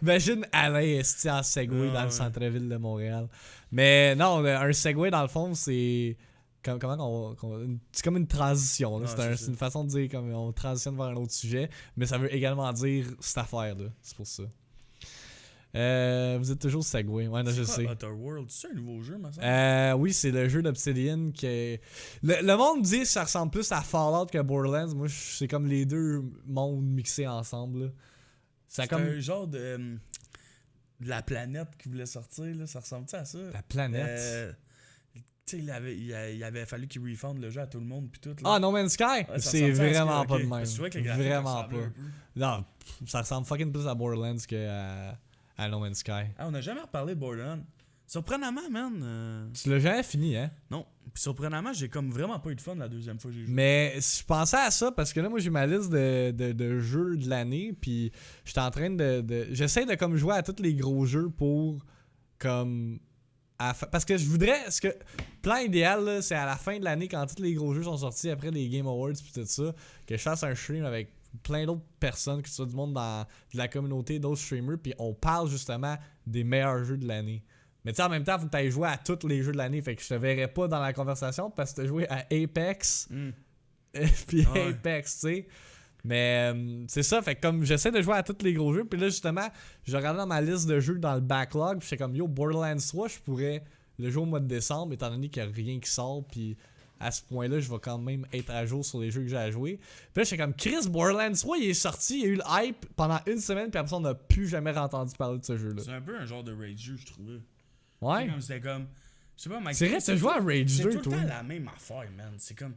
Imagine Alain en Segway dans le centre-ville de Montréal. Mais non, un Segway dans le fond, c'est c'est comme une transition. Là. C'est une façon de dire comme on transitionne vers un autre sujet, mais ça veut également dire cette affaire-là. C'est pour ça. Vous êtes toujours Segway. Ouais, je sais. Outer World, c'est un nouveau jeu, ma oui, c'est le jeu d'Obsidian qui est... Le monde dit que ça ressemble plus à Fallout que Borderlands. Moi, c'est comme les deux mondes mixés ensemble. Là. C'est comme un genre de la planète qui voulait sortir, là. Ça ressemble à ça? La planète? Tu sais, il avait fallu qu'il refund le jeu à tout le monde puis tout. Là. Ah, No Man's Sky? Ouais, c'est vraiment pas de même. C'est vrai que vraiment pas. Non, ça ressemble fucking plus à Borderlands qu'à No Man's Sky. Ah, on n'a jamais reparlé de Borderlands. Surprenamment, man. Tu l'as jamais fini, hein? Non. Puis surprenamment, j'ai comme vraiment pas eu de fun la deuxième fois que j'ai joué. Mais je pensais à ça parce que là, moi, j'ai ma liste de jeux de l'année. Puis j'étais en train j'essaie de comme jouer à tous les gros jeux pour comme Parce que je voudrais. Plan idéal, là, c'est à la fin de l'année, quand tous les gros jeux sont sortis après les Game Awards pis tout ça, que je fasse un stream avec plein d'autres personnes, que ce soit du monde de la communauté, d'autres streamers, puis on parle justement des meilleurs jeux de l'année. Mais tu sais, en même temps, faut que tu ailles jouer à tous les jeux de l'année. Fait que je te verrais pas dans la conversation parce que tu as joué à Apex. Puis Apex, tu sais. Mais c'est ça, fait que comme j'essaie de jouer à tous les gros jeux, puis là justement, je regardais dans ma liste de jeux dans le backlog, puis j'étais comme yo, Borderlands 3, je pourrais le jouer au mois de décembre, étant donné qu'il n'y a rien qui sort, puis à ce point-là, je vais quand même être à jour sur les jeux que j'ai à jouer. Puis là, j'étais comme Chris, Borderlands 3, il est sorti, il y a eu le hype pendant une semaine, puis après ça, on n'a plus jamais entendu parler de ce jeu-là. C'est un peu un genre de Rage 2, je trouvais. Ouais. C'était comme. Je sais pas, Mike. C'est vrai, tu joué à Rage 2, toi. C'est tout le temps la même affaire, man. C'est comme.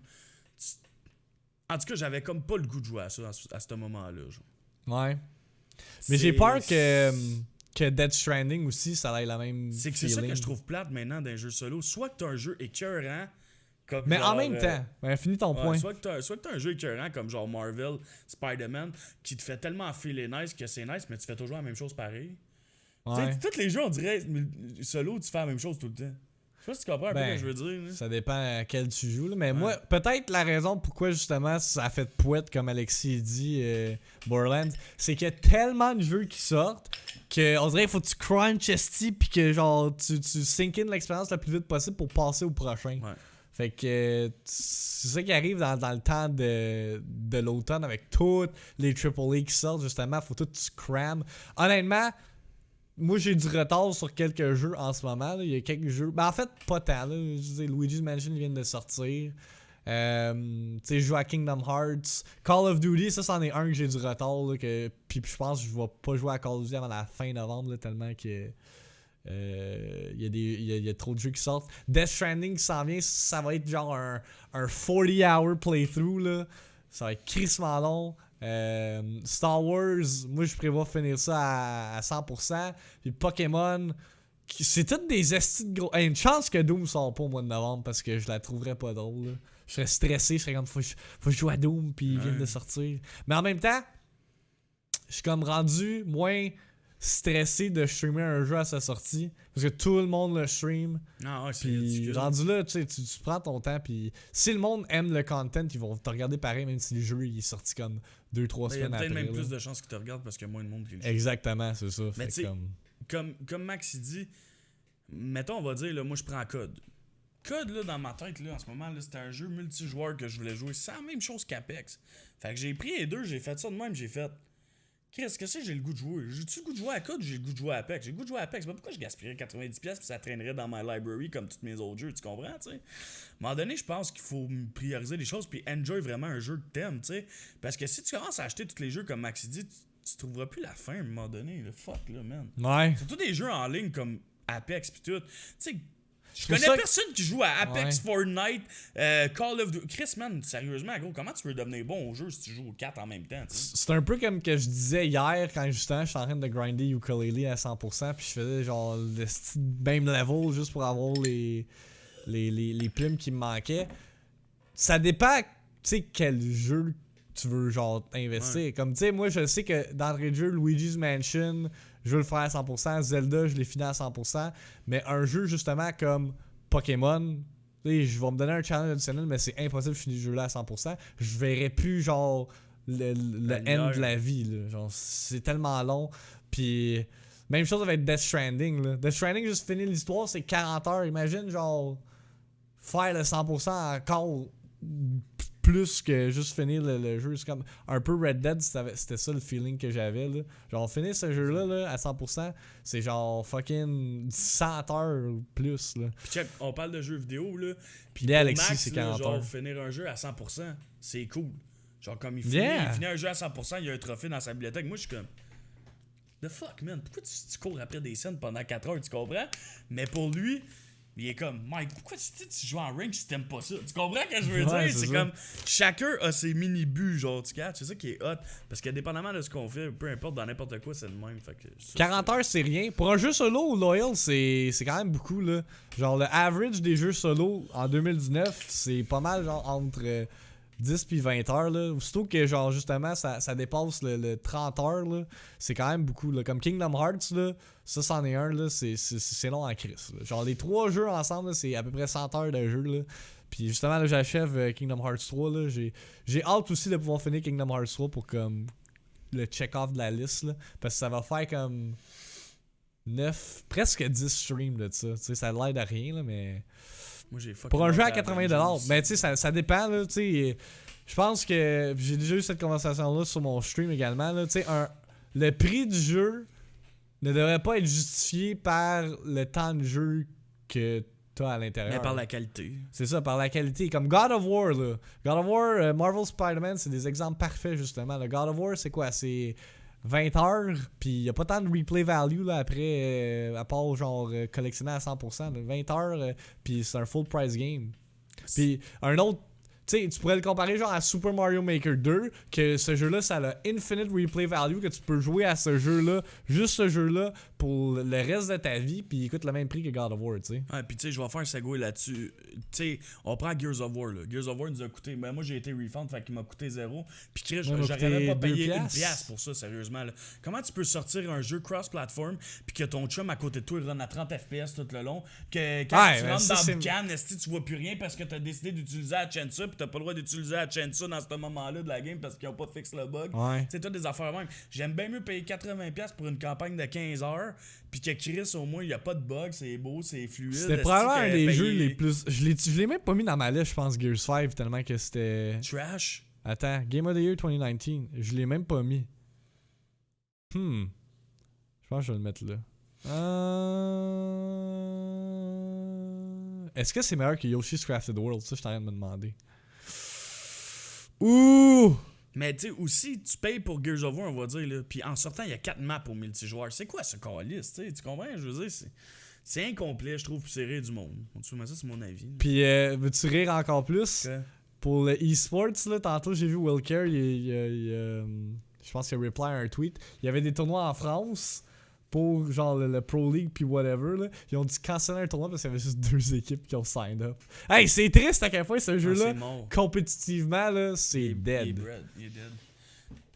En tout cas, j'avais comme pas le goût de jouer à ça à ce moment-là. Genre. Ouais. Mais j'ai peur que Death Stranding aussi, ça ait la même. C'est que c'est ça que je trouve plate maintenant d'un jeu solo. Soit que t'as un jeu écœurant. Comme mais genre, en même temps, finis ton point. Soit que t'as un jeu écœurant comme genre Marvel, Spider-Man, qui te fait tellement filer nice que c'est nice, mais tu fais toujours la même chose pareil. Ouais. Tu sais, tous les jeux, on dirait, solo, tu fais la même chose tout le temps. Je sais pas si tu comprends un peu ce que je veux dire. Là. Ça dépend à quel tu joues. Là. Mais moi, peut-être la raison pourquoi justement ça a fait de poète, comme Alexis dit, Borderlands, c'est qu'il y a tellement de jeux qui sortent qu'on dirait qu'il faut que tu crunch esti puis que genre tu sink in l'expérience le plus vite possible pour passer au prochain. Ouais. Fait que c'est ça qui arrive dans le temps de l'automne avec toutes les AAA qui sortent, justement, faut tout tu cram. Honnêtement, moi j'ai du retard sur quelques jeux en ce moment. Là. Il y a quelques jeux. Ben en fait, pas tant. Là. Je veux dire, Luigi's Mansion vient de sortir. Tu sais, je joue à Kingdom Hearts. Call of Duty, ça c'en est un que j'ai du retard. Là, puis je pense que je vais pas jouer à Call of Duty avant la fin novembre, là, tellement que. Il y a trop de jeux qui sortent. Death Stranding qui s'en vient, ça va être genre un 40-hour playthrough. Là. Ça va être crissement long. Star Wars, moi je prévois finir ça à 100%. Puis Pokémon, c'est toutes des estis de gros. Une chance que Doom sort pas au mois de novembre parce que je la trouverais pas drôle. Là. Je serais stressé, je serais comme faut que je joue à Doom puis il vient de sortir. Mais en même temps, je suis comme rendu moins stressé de streamer un jeu à sa sortie parce que tout le monde le stream. Ah ouais, puis rendu là, tu sais, tu prends ton temps puis si le monde aime le content, ils vont te regarder pareil même si le jeu il est sorti comme 2-3 semaines après. Il y a peut-être même plus de chances qu'ils te regardent parce qu'il y a moins de monde qui le joue. Exactement, c'est ça. Mais tu sais, comme Max il dit, mettons on va dire là, moi je prends Code. Code là dans ma tête là en ce moment là, c'était un jeu multijoueur que je voulais jouer, c'est la même chose qu'Apex. Fait que j'ai pris les deux, j'ai fait ça de même, j'ai fait qu'est-ce que c'est j'ai le goût de jouer? J'ai-tu le goût de jouer à Code ou j'ai le goût de jouer à Apex? J'ai le goût de jouer à Apex. Mais pourquoi je gaspillerais 90$ puis ça traînerait dans ma library comme tous mes autres jeux? Tu comprends, tu sais? À un moment donné, je pense qu'il faut prioriser les choses puis enjoy vraiment un jeu que t'aimes, tu sais? Parce que si tu commences à acheter tous les jeux comme Maxi dit, tu trouveras plus la fin à un moment donné. Là. Fuck, là, man. Ouais. Surtout des jeux en ligne comme Apex puis tout. Tu sais, je connais personne qui joue à Apex, Fortnite, Call of Duty. Chris, man, sérieusement, gros, comment tu veux devenir bon au jeu si tu joues aux 4 en même temps? T'sais? C'est un peu comme que je disais hier quand justement je suis en train de grinder ukulele à 100% puis je faisais genre le même level juste pour avoir les plumes qui me manquaient. Ça dépend, tu sais, quel jeu tu veux genre investir. Ouais. Comme tu sais, moi je sais que d'entrée de jeu, Luigi's Mansion, je veux le faire à 100%, Zelda, je l'ai fini à 100%, mais un jeu justement comme Pokémon, je vais me donner un challenge additionnel, mais c'est impossible de finir ce jeu-là à 100%. Je verrai plus genre le end de la vie. Là. Genre, c'est tellement long. Puis même chose avec Death Stranding. Là. Death Stranding, juste finir l'histoire, c'est 40 heures. Imagine genre faire le 100% encore plus que juste finir le jeu. C'est comme un peu Red Dead, c'était ça le feeling que j'avais. Là. Genre finir ce jeu-là là, à 100%, c'est genre fucking 100 heures ou plus. Là. Puis check, on parle de jeux vidéo là. Puis Alexis, Max, c'est 40 genre, heures. finir un jeu à 100%, c'est cool. Genre comme il finit un jeu à 100%, il y a un trophée dans sa bibliothèque. Moi je suis comme the fuck man, pourquoi tu cours après des scènes pendant 4 heures, tu comprends? Mais pour lui, il est comme Mike, pourquoi tu joues en rank si t'aimes pas ça? Tu comprends ce que je veux dire? C'est comme chacun a ses mini-buts, genre tu catches, c'est ça qui est hot. Parce que dépendamment de ce qu'on fait, peu importe dans n'importe quoi, c'est le même. Fait que ça, 40 heures c'est rien. Pour un jeu solo, Loyal, c'est quand même beaucoup là. Genre le average des jeux solo en 2019, c'est pas mal genre entre 10 puis 20 heures, là. Aussitôt que, genre, justement, ça dépasse le 30 heures, là, c'est quand même beaucoup, là. Comme Kingdom Hearts, là, ça, c'en est un, là, c'est long en crise, là. Genre, les 3 jeux ensemble, là, c'est à peu près 100 heures de jeu, là. Puis justement, là, j'achève Kingdom Hearts 3, là. J'ai hâte aussi de pouvoir finir Kingdom Hearts 3 pour, comme, le check-off de la liste, là. Parce que ça va faire, comme, 9, presque 10 streams de ça. Tu sais, ça l'aide à rien, là, mais... Moi, j'ai Pour un jeu à 80$, mais tu sais, ça dépend, là, tu sais. Je pense que j'ai déjà eu cette conversation-là sur mon stream également, là, tu sais, le prix du jeu ne devrait pas être justifié par le temps de jeu que t'as à l'intérieur. Mais par la qualité. C'est ça, par la qualité. Comme God of War, là. God of War, Marvel Spider-Man, c'est des exemples parfaits, justement. Le God of War, c'est quoi? C'est 20 heures, puis il n'y a pas tant de replay value là, après, à part genre collectionner à 100%. Là. 20 heures, puis c'est un full price game. Puis un autre, tu sais, tu pourrais le comparer genre à Super Mario Maker 2, que ce jeu-là, ça a infinite replay value, que tu peux jouer à ce jeu-là, juste ce jeu-là, pour le reste de ta vie, puis il coûte le même prix que God of War, tu sais. Ouais, puis tu sais, je vais faire un segue là-dessus. Tu sais, on prend Gears of War, là. Gears of War nous a coûté. Ben, moi, j'ai été refund, fait qu'il m'a coûté 0. Puis Chris, j'aurais même pas payé une pièce pour ça, sérieusement. Là. Comment tu peux sortir un jeu cross-platform, puis que ton chum à côté de toi, il run à 30 FPS tout le long, que quand tu rentres dans le boucan, tu vois plus rien parce que t'as décidé d'utiliser la Chensa, puis t'as pas le droit d'utiliser la Chensa dans ce moment-là de la game parce qu'ils ont pas fixé le bug. Ouais. C'est toi des affaires même. J'aime bien mieux payer 80$ pour une campagne de 15 heures, puis que Chris, au moins, il n'y a pas de bug, c'est beau, c'est fluide. C'était probablement un des jeux les plus. Je l'ai même pas mis dans ma liste, je pense, Gears 5, tellement que c'était. Trash. Attends, Game of the Year 2019. Je l'ai même pas mis. Je pense que je vais le mettre là. Est-ce que c'est meilleur que Yoshi's Crafted World? Ça, je suis en train de me demander. Ouh! Mais tu sais, aussi, tu payes pour Gears of War, on va dire, là. Puis en sortant, il y a 4 maps au multijoueur. C'est quoi ce calice, tu sais? Tu comprends? Je veux dire, c'est incomplet, je trouve, pour serrer du monde. Mais ça, c'est mon avis. Là. Puis, veux-tu rire encore plus? Okay. Pour le e-sports, là, tantôt, j'ai vu Will Kerr, je pense qu'il a reply à un tweet. Il y avait des tournois en France pour, genre, le Pro League puis whatever, là. Ils ont dû canceller un tournoi parce qu'il y avait juste 2 équipes qui ont signed up. Hey, c'est triste à quel point ce jeu-là, compétitivement, là, c'est dead. Il est dead.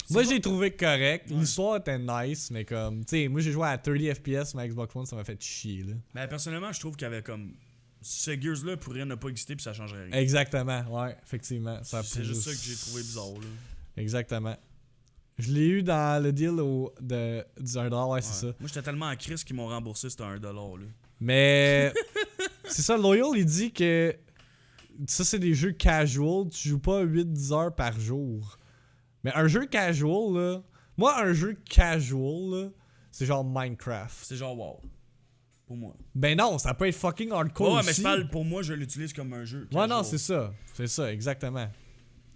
Moi, j'ai trouvé correct. Ouais. L'histoire était nice, mais comme, tu sais, moi, j'ai joué à 30 FPS, ma Xbox One, ça m'a fait chier, là. Mais personnellement, je trouve qu'il y avait comme. Ce Gears-là pourrait ne pas exister puis ça changerait rien. Exactement, ouais, effectivement. C'est juste ça que j'ai trouvé bizarre, là. Exactement. Je l'ai eu dans le deal du 1$, ouais, c'est ça. Moi, j'étais tellement en crise qu'ils m'ont remboursé, c'était 1$, là. Mais, c'est ça, Loyal, il dit que ça, c'est des jeux casual, tu joues pas 8-10 heures par jour. Mais un jeu casual, là, moi, un jeu casual, là, c'est genre Minecraft. C'est genre wow. Pour moi. Ben non, ça peut être fucking hardcore aussi. Ouais, mais je parle, pour moi, je l'utilise comme un jeu casual. Ouais, non, c'est ça. C'est ça, exactement.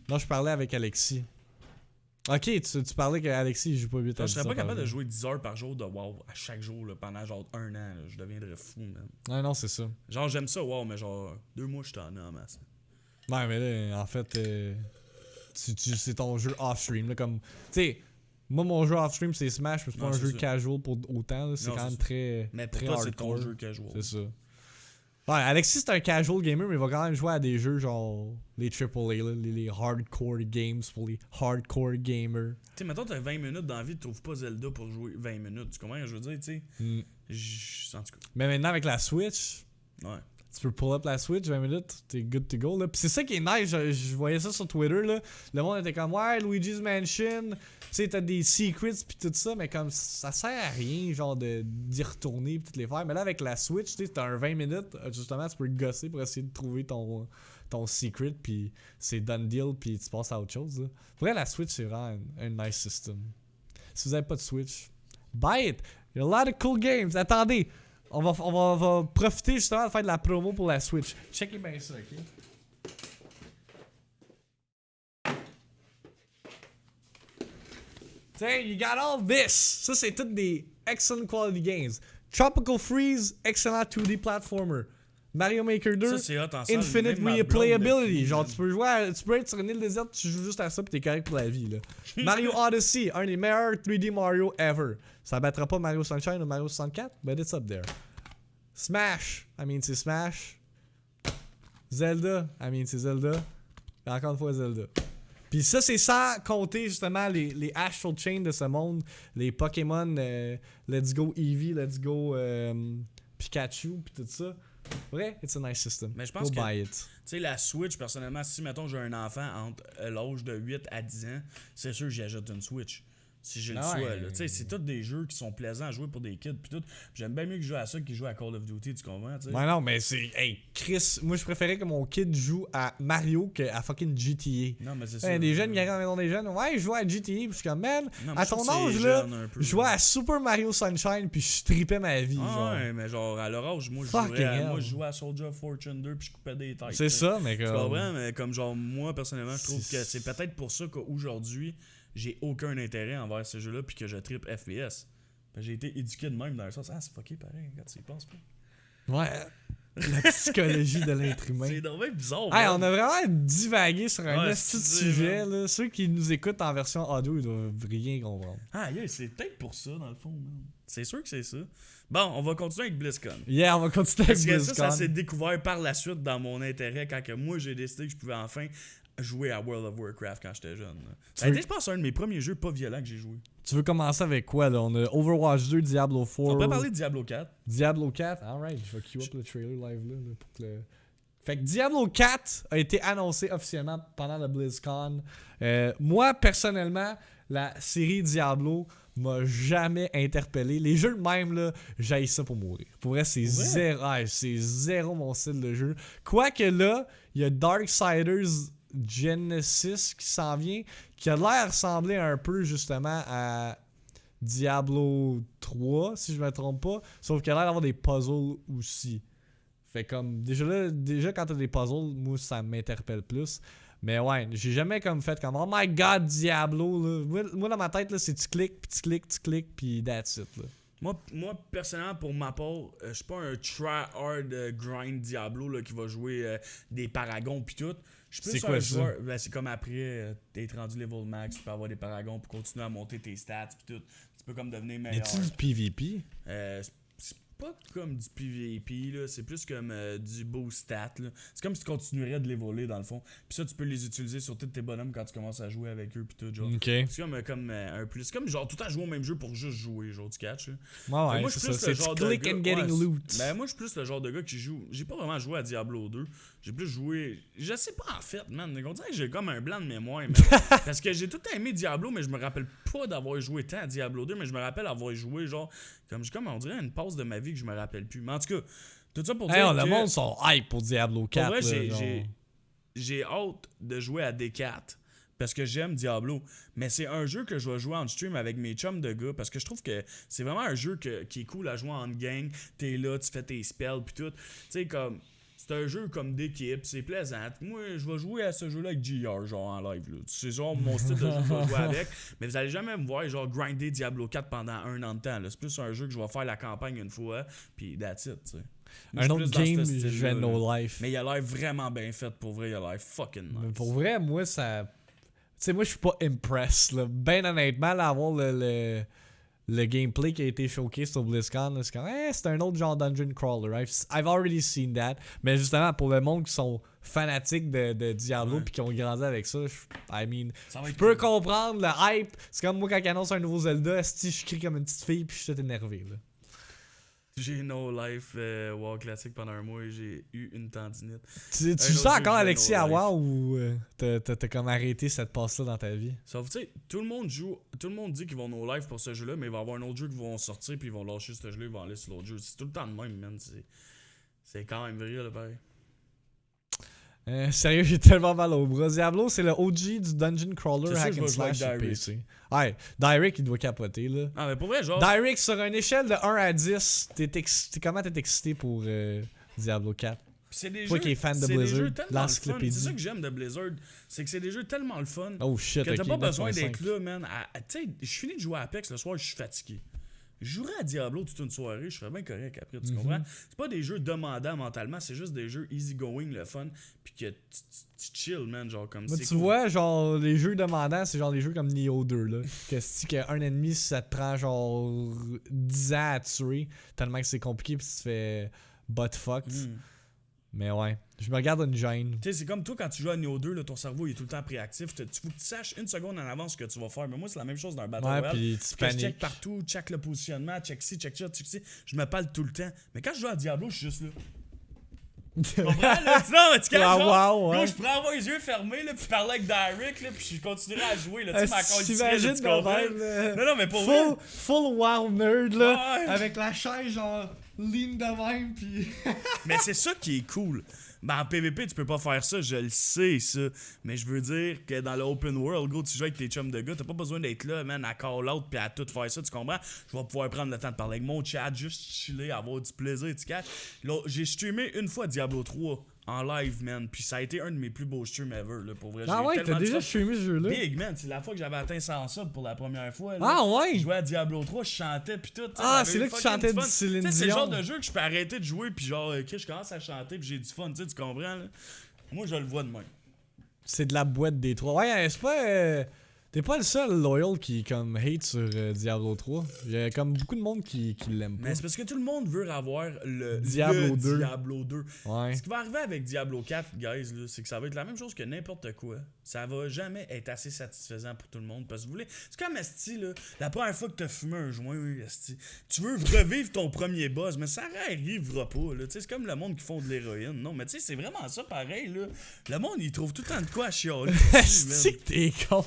Non, je parlais avec Alexis. Ok, tu parlais qu'Alexis il joue pas 8 heures. Je serais pas capable de jouer 10 heures par jour de WoW à chaque jour là, pendant genre 1 an. Là, je deviendrais fou, man. Ouais, non, c'est ça. Genre, j'aime ça, WoW, mais genre 2 mois, je t'en ai en masse. Ouais, mais là, en fait, c'est ton jeu off-stream. Là, comme, tu sais, moi, mon jeu off-stream, c'est Smash, mais c'est pas un jeu casual pour autant. C'est quand même très. Mais pour très toi, hardcore. c'est ton jeu casual. C'est ça. Ouais, Alexis, c'est un casual gamer, mais il va quand même jouer à des jeux genre les AAA, là, les hardcore games pour les hardcore gamers. Tu sais, mettons, t'as 20 minutes dans la vie, tu trouves pas Zelda pour jouer 20 minutes. Tu comprends ce que je veux dire, tu sais? En tout cas. Mais maintenant, avec la Switch, ouais. Tu peux pull up la Switch 20 minutes, t'es good to go. Là. Pis c'est ça qui est nice, je voyais ça sur Twitter. Là. Le monde était comme, ouais, Luigi's Mansion, tu sais, t'as des secrets pis tout ça, mais comme ça sert à rien, genre, d'y retourner pis de les faire. Mais là, avec la Switch, tu sais, t'as un 20 minutes, justement, tu peux te gosser pour essayer de trouver ton secret, pis c'est done deal, pis tu passes à autre chose. Là. Pour vrai, la Switch, c'est vraiment un nice system. Si vous avez pas de Switch, buy it! Il y a a lot of cool games. Attendez! On va profiter justement de faire de la promo pour la Switch. Checkez bien ça, ok? Tiens, you got all this! Ça, c'est toutes des excellent quality games. Tropical Freeze, excellent 2D platformer. Mario Maker 2, ça, hot en salle, infinite replayability. Genre, tu peux être sur une île déserte, tu joues juste à ça, pis t'es correct pour la vie, là. Mario Odyssey, un des meilleurs 3D Mario ever. Ça battra pas Mario Sunshine ou Mario 64, but it's up there. Smash, I mean, c'est Smash. Zelda, I mean, c'est Zelda. encore une fois Zelda. Puis ça, c'est sans compter justement les Astral Chain de ce monde, les Pokémon Let's Go Eevee, Let's Go Pikachu, puis tout ça. Vrai, it's a nice system. Mais je pense Go que, buy tu it. sais, la Switch, personnellement, si, mettons, j'ai un enfant entre l'âge de 8 à 10 ans, c'est sûr que j'y ajoute une Switch. Si j'ai le choix, là. Tu sais, c'est tous des jeux qui sont plaisants à jouer pour des kids, pis tout. J'aime bien mieux que jouer à ça que jouer à Call of Duty, tu comprends, tu sais? Ouais, non, mais c'est. Hey, Chris, moi je préférais que mon kid joue à Mario qu'à fucking GTA. Non, mais c'est ça. Des jeunes qui arrivent à la maison des jeunes, ouais, je joue à GTA, puis je suis comme, man, Non, mais à je trouve ton que c'est âge, là, jeune un peu, je jouais à Super Mario Sunshine, puis je tripais ma vie, Ah genre. ouais, mais genre, à leur âge, Fucking hell. moi, je jouais à Soldier of Fortune 2, puis je coupais des têtes. C'est ça, mais Tu comme. comprends, mais comme genre, moi, personnellement, je trouve que c'est peut-être pour ça qu'aujourd'hui, j'ai aucun intérêt envers ce jeu-là, puis que je trippe FPS. J'ai été éduqué de même dans le sens, c'est fucké pareil, quand tu y penses pas. Ouais. La psychologie de l'être humain. C'est vraiment bizarre. Hey, man. on a vraiment divagué sur un Ouais, petit c'est sujet, là. Ceux qui nous écoutent en version audio, ils doivent rien comprendre. Ah, yeah, c'est peut-être pour ça, dans le fond. Man. C'est sûr que c'est ça. Bon, on va continuer avec BlizzCon. Yeah, on va continuer avec Parce que ça BlizzCon. s'est découvert par la suite dans mon intérêt quand que moi, j'ai décidé que je pouvais enfin jouer à World of Warcraft quand j'étais jeune. là. Ça a été, je pense, un de mes premiers jeux pas violents que j'ai joué. Tu veux commencer avec quoi, là? On a Overwatch 2, Diablo 4. On peut parler de Diablo 4. Diablo 4, alright, je vais queue up le trailer live là pour que le... Fait que Diablo 4 a été annoncé officiellement pendant le BlizzCon. Moi, personnellement, la série Diablo m'a jamais interpellé. Les jeux de même, là, j'haïs ça pour mourir. Pour vrai, c'est zéro, c'est zéro mon style de jeu. Quoique là, il y a Darksiders Genesis qui s'en vient, qui a l'air ressembler un peu justement à Diablo 3, si je me trompe pas, sauf qu'il a l'air d'avoir des puzzles aussi. Fait comme, déjà quand t'as des puzzles, moi ça m'interpelle plus. Mais ouais, j'ai jamais comme fait comme, oh my god, Diablo, là. Moi dans ma tête, là, c'est tu cliques, puis that's it, là. Moi, personnellement, pour ma part, je suis pas un try-hard grind Diablo là, qui va jouer des paragons pis tout. Je suis plus un joueur. Ben, c'est comme après, t'es rendu level max, tu peux avoir des paragons pour continuer à monter tes stats pis tout. Tu peux comme devenir meilleur. Y a-tu du PvP? C'est pas comme du PvP, là. C'est plus comme du beau stat. Là. C'est comme si tu continuerais de les voler dans le fond. Puis ça, tu peux les utiliser sur tous tes bonhommes quand tu commences à jouer avec eux. Puis tout, genre. Okay. C'est comme un plus. C'est comme genre tout le temps jouer au même jeu pour juste jouer, genre du catch. Là. Ouais, moi, je suis plus c'est le genre click de and gars, getting loot. Ben, moi, je suis plus le genre de gars qui joue. J'ai pas vraiment joué à Diablo 2. J'ai plus joué. Je sais pas en fait, man. On dirait que j'ai comme un blanc de mémoire, man. Parce que j'ai tout le temps aimé Diablo, mais je me rappelle pas d'avoir joué tant à Diablo 2, mais je me rappelle avoir joué, genre. Comme on dirait une pause de ma vie que je me rappelle plus. Mais en tout cas, tout ça pour dire. Le monde sont hype pour Diablo 4. Pour vrai, là, j'ai hâte de jouer à D4. Parce que j'aime Diablo. Mais c'est un jeu que je vais jouer en stream avec mes chums de gars. Parce que je trouve que c'est vraiment un jeu qui est cool à jouer en gang. T'es là, tu fais tes spells pis tout. Tu sais, comme. C'est un jeu comme d'équipe, c'est plaisant. Moi, je vais jouer à ce jeu-là avec JR, genre en live. Là. C'est genre mon style de jeu que je vais jouer avec. Mais vous allez jamais me voir genre grinder Diablo 4 pendant un an de temps. Là. C'est plus un jeu que je vais faire la campagne une fois, puis that's it. T'sais. Moi, un autre game, je vais No Life. Mais il a l'air vraiment bien fait pour vrai, il a l'air fucking nice. Mais pour vrai, moi, ça. Tu sais, moi, je suis pas impressed. Là. Ben honnêtement, là, avoir le gameplay qui a été showcase sur BlizzCon, là, c'est comme, c'est un autre genre dungeon crawler. I've already seen that. Mais justement, pour le monde qui sont fanatiques de Diablo puis qui ont grandi avec ça, je peux comprendre le hype. C'est comme moi quand ils annoncent un nouveau Zelda, je crie comme une petite fille puis je suis tout énervé. Là. J'ai No Life WoW Classic pendant un mois et j'ai eu une tendinite. Tu joues encore Alexis à WoW ou t'as comme arrêté cette passe-là dans ta vie? Sauf tu sais, tout le monde dit qu'ils vont No Life pour ce jeu-là, mais il va y avoir un autre jeu qui vont sortir puis ils vont lâcher ce jeu-là, ils vont aller sur l'autre jeu. C'est tout le temps de même, man. C'est quand même vrai, là, pareil. Sérieux, j'ai tellement mal au bras. Diablo, c'est le OG du Dungeon Crawler c'est hack sûr, and je vais jouer slash sur avec PC. Ouais, Direct, il doit capoter, là. Ah, mais pour vrai, genre. Direct, sur une échelle de 1 à 10, comment t'es excité pour Diablo 4? C'est des Toi jeux, qui es fan de c'est des Blizzard, jeux tellement le fun. l'encyclopédie. C'est ça que j'aime de Blizzard, c'est que c'est des jeux tellement le fun Oh shit, que t'as ok, pas besoin 9.5. d'être là, man. Tu sais, je finis de jouer à Apex le soir, je suis fatigué. Je jouerais à Diablo toute une soirée, je serais bien correct après, tu comprends? C'est pas des jeux demandants mentalement, c'est juste des jeux easy going, le fun, pis que tu chill, man, genre comme Moi, c'est tu cool. vois, genre, les jeux demandants, c'est genre des jeux comme Nioh 2, là. Que si qu'un ennemi, ça te prend genre 10 ans à tuer, tellement que c'est compliqué pis tu te fais butt fucked. Mais ouais, je me regarde une gêne. Tu sais, c'est comme toi quand tu joues à Nioh 2, là, ton cerveau il est tout le temps préactif. Tu faut que tu saches une seconde en avance ce que tu vas faire. Mais moi, c'est la même chose dans un Battle Ouais, Royale. puis tu Je paniques. check partout, check le positionnement, check ci, check ça, check ci. Je me parle tout le temps. Mais quand je joue à Diablo, je suis juste là. Tu comprends, là? Non, mais tu catches, Ah, genre, wow, ouais. là, je pourrais avoir les yeux fermés, là, puis parler avec Derek, là, puis je continuerai à jouer, là, tu sais, ma Si condition, t'imagines tu de comprends? même, là. Non, mais pour vrai. Full wow nerd, là. Ouais. Avec la chaise, genre, lean de même, pis. Mais c'est ça qui est cool. Ben, en PvP, tu peux pas faire ça, je le sais, ça. Mais je veux dire que dans l'open world, gros, tu joues avec tes chums de gars, t'as pas besoin d'être là, man, à call out pis à tout faire ça, tu comprends? Je vais pouvoir prendre le temps de parler avec mon chat, juste chiller, avoir du plaisir, tu catches? Là, j'ai streamé une fois Diablo 3 en live, man, pis ça a été un de mes plus beaux streams ever, là, pour vrai. Ah J'ai ouais, tellement t'as de déjà fun. streamé ce jeu-là? Big, man, c'est la fois que j'avais atteint 100 subs pour la première fois, là. Ah Je ouais? jouais à Diablo 3, je chantais pis tout. t'sais, Ah, j'avais c'est là eu que tu fucking chantais fun. du Céline T'sais, c'est le genre Dion. de jeu que je peux arrêter de jouer pis genre, je commence à chanter pis j'ai du fun, tu comprends, là? Moi, je le vois de même. C'est de la boîte des trois. Ouais, c'est pas. T'es pas le seul loyal qui comme hate sur Diablo 3. Il y a comme beaucoup de monde qui l'aime pas. Mais c'est parce que tout le monde veut avoir le Diablo 2. Diablo 2. Ouais. Ce qui va arriver avec Diablo 4, guys, là, c'est que ça va être la même chose que n'importe quoi. Ça va jamais être assez satisfaisant pour tout le monde. Parce que vous voulez. C'est comme Esti, là. La première fois que t'as fumé un joint, oui, Esti. Tu veux revivre ton premier boss, mais ça arrivera pas, là. Tu sais, c'est comme le monde qui font de l'héroïne. Non, mais tu sais, c'est vraiment ça pareil, là. Le monde, il trouve tout le temps de quoi à chialer. C'est que t'es con.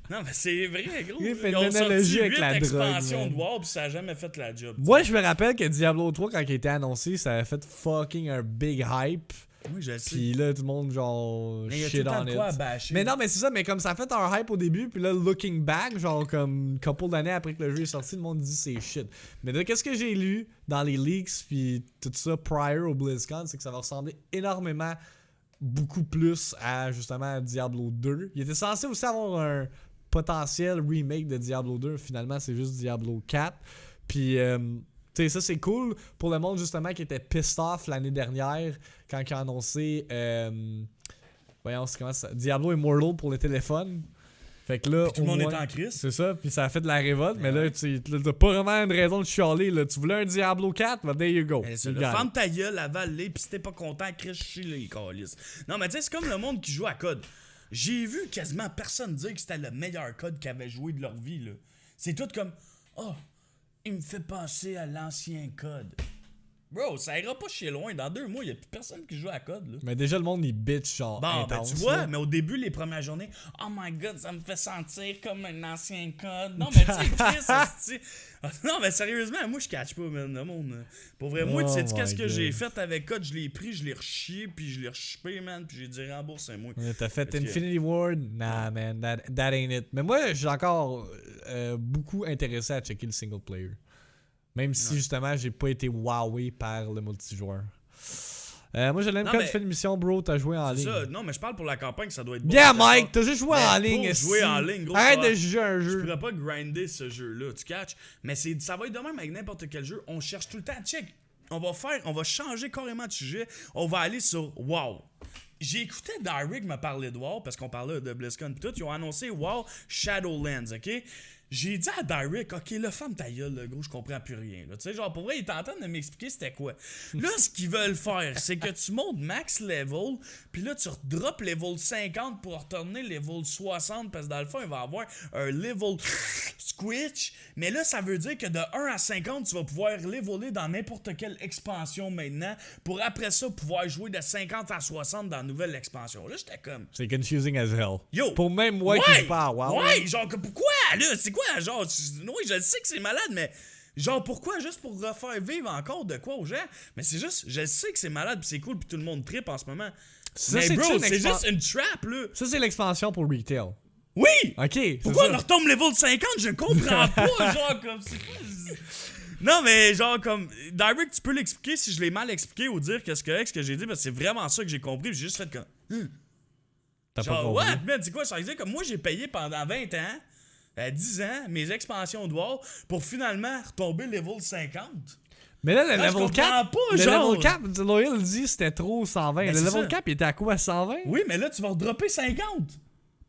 Non, mais c'est vrai, gros. Il fait Ils une ont analogie sorti avec 8 la drogue, expansions man. de WoW, pis ça a jamais fait la job. Moi, je me rappelle que Diablo 3, quand il était annoncé, ça avait fait fucking un big hype. Oui, je le sais. Puis là, tout le monde, genre, Mais il y a tout shit le temps on de it. quoi à bâcher. Mais non, mais c'est ça, mais comme ça a fait un hype au début, puis là, looking back, genre, comme une couple d'années après que le jeu est sorti, le monde dit c'est shit. Mais de qu'est-ce que j'ai lu dans les leaks, puis tout ça, prior au BlizzCon, c'est que ça va ressembler énormément, beaucoup plus à, justement, Diablo 2. Il était censé aussi avoir un potentiel remake de Diablo 2, finalement, c'est juste Diablo 4. Puis, tu sais, ça, c'est cool pour le monde, justement, qui était pissed off l'année dernière quand ils ont annoncé voyons, c'est comment ça, Diablo Immortal pour le téléphone. Fait que là, Puis tout le au monde moins- est en crise. c'est ça, puis ça a fait de la révolte, mais Ouais. là, t'as pas vraiment une raison de chialer, là. Tu voulais un Diablo 4, bah there you go. Mais c'est You le got it. ferme ta gueule, avale-les, pis si t'es pas content, crie les calices. Non, mais tu sais, c'est comme le monde qui joue à code. J'ai vu quasiment personne dire que c'était le meilleur code qu'ils avaient joué de leur vie, là. C'est tout comme, oh, il me fait penser à l'ancien code. Bro, ça ira pas chez loin. Dans 2 mois, y a plus personne qui joue à code, là. Mais déjà, le monde, il bitch, genre, Bon, intense. ben tu vois, là. mais au début, les premières journées, oh my god, ça me fait sentir comme un ancien code. Non, mais tu sais, Chris, esti. Non, mais sérieusement, moi, je catch pas, man, le monde. Pour vrai, moi, Oh tu sais, qu'est-ce my que j'ai God. fait avec code? Je l'ai pris, je l'ai rechié, puis je l'ai rechippé, man, puis j'ai dit remboursez-moi. Ouais, t'as fait Parce que- Infinity Ward? Nah, man, that ain't it. Mais moi, je suis encore beaucoup intéressé à checker le single player. Même si, Ouais. justement, j'ai pas été wowé par le multijoueur. Moi, je l'aime Non, quand mais- tu fais une mission, bro, t'as joué en C'est ligne. ça, non, mais je parle pour la campagne, ça doit être bon. Yeah, d'accord. Mike, t'as juste joué Mais en ligne. pour jouer esti. en ligne, gros, Arrête ça- de juger un Je jeu. pourrais pas grinder ce jeu-là, tu catches? Mais ça va être de même avec n'importe quel jeu. On cherche tout le temps, check. On va changer carrément de sujet. On va aller sur WoW. J'ai écouté Derek me parler de WoW parce qu'on parlait de BlizzCon et tout. Ils ont annoncé WoW Shadowlands, ok? J'ai dit à Derek, ok, là, ferme ta gueule, là, gros, je comprends plus rien. Tu sais, genre, pour vrai, il est en train de m'expliquer c'était quoi. Là, ce qu'ils veulent faire, c'est que tu montes max level, puis là, tu redrops level 50 pour retourner level 60, parce que dans le fond, il va avoir un level switch. Mais là, ça veut dire que de 1 à 50, tu vas pouvoir leveler dans n'importe quelle expansion maintenant, pour après ça, pouvoir jouer de 50 à 60 dans la nouvelle expansion. Là, j'étais comme... C'est confusing as hell. Yo! Pour même moi qui joue pas à WoW. Ouais, genre, pourquoi, là? C'est quoi, genre? Oui, je sais que c'est malade, mais... Genre, pourquoi? Juste pour refaire vivre encore de quoi aux gens? Mais c'est juste, je sais que c'est malade, pis c'est cool, pis tout le monde trippe en ce moment. Ça, Mais c'est bro, une c'est juste une trap, là. Ça, c'est l'expansion pour retail. Oui! Ok, c'est Pourquoi ça. on retombe level 50? Je comprends pas, genre, comme... c'est quoi, non, mais genre, comme... Direct, tu peux l'expliquer si je l'ai mal expliqué ou dire qu'est-ce que j'ai dit, parce que c'est vraiment ça que j'ai compris, pis j'ai juste fait comme... T'as pas Genre, compris. what, man, c'est quoi, ça veut dire comme moi, j'ai payé pendant 20 ans, 10 ans, mes expansions de WoW pour finalement retomber level 50. Mais là, le Ah, je level comprends 4, pas, le genre. level 4, Loyal dit c'était trop 120. Ben, le c'est level ça. 4, il était à quoi, 120? Oui, mais là, tu vas redropper 50.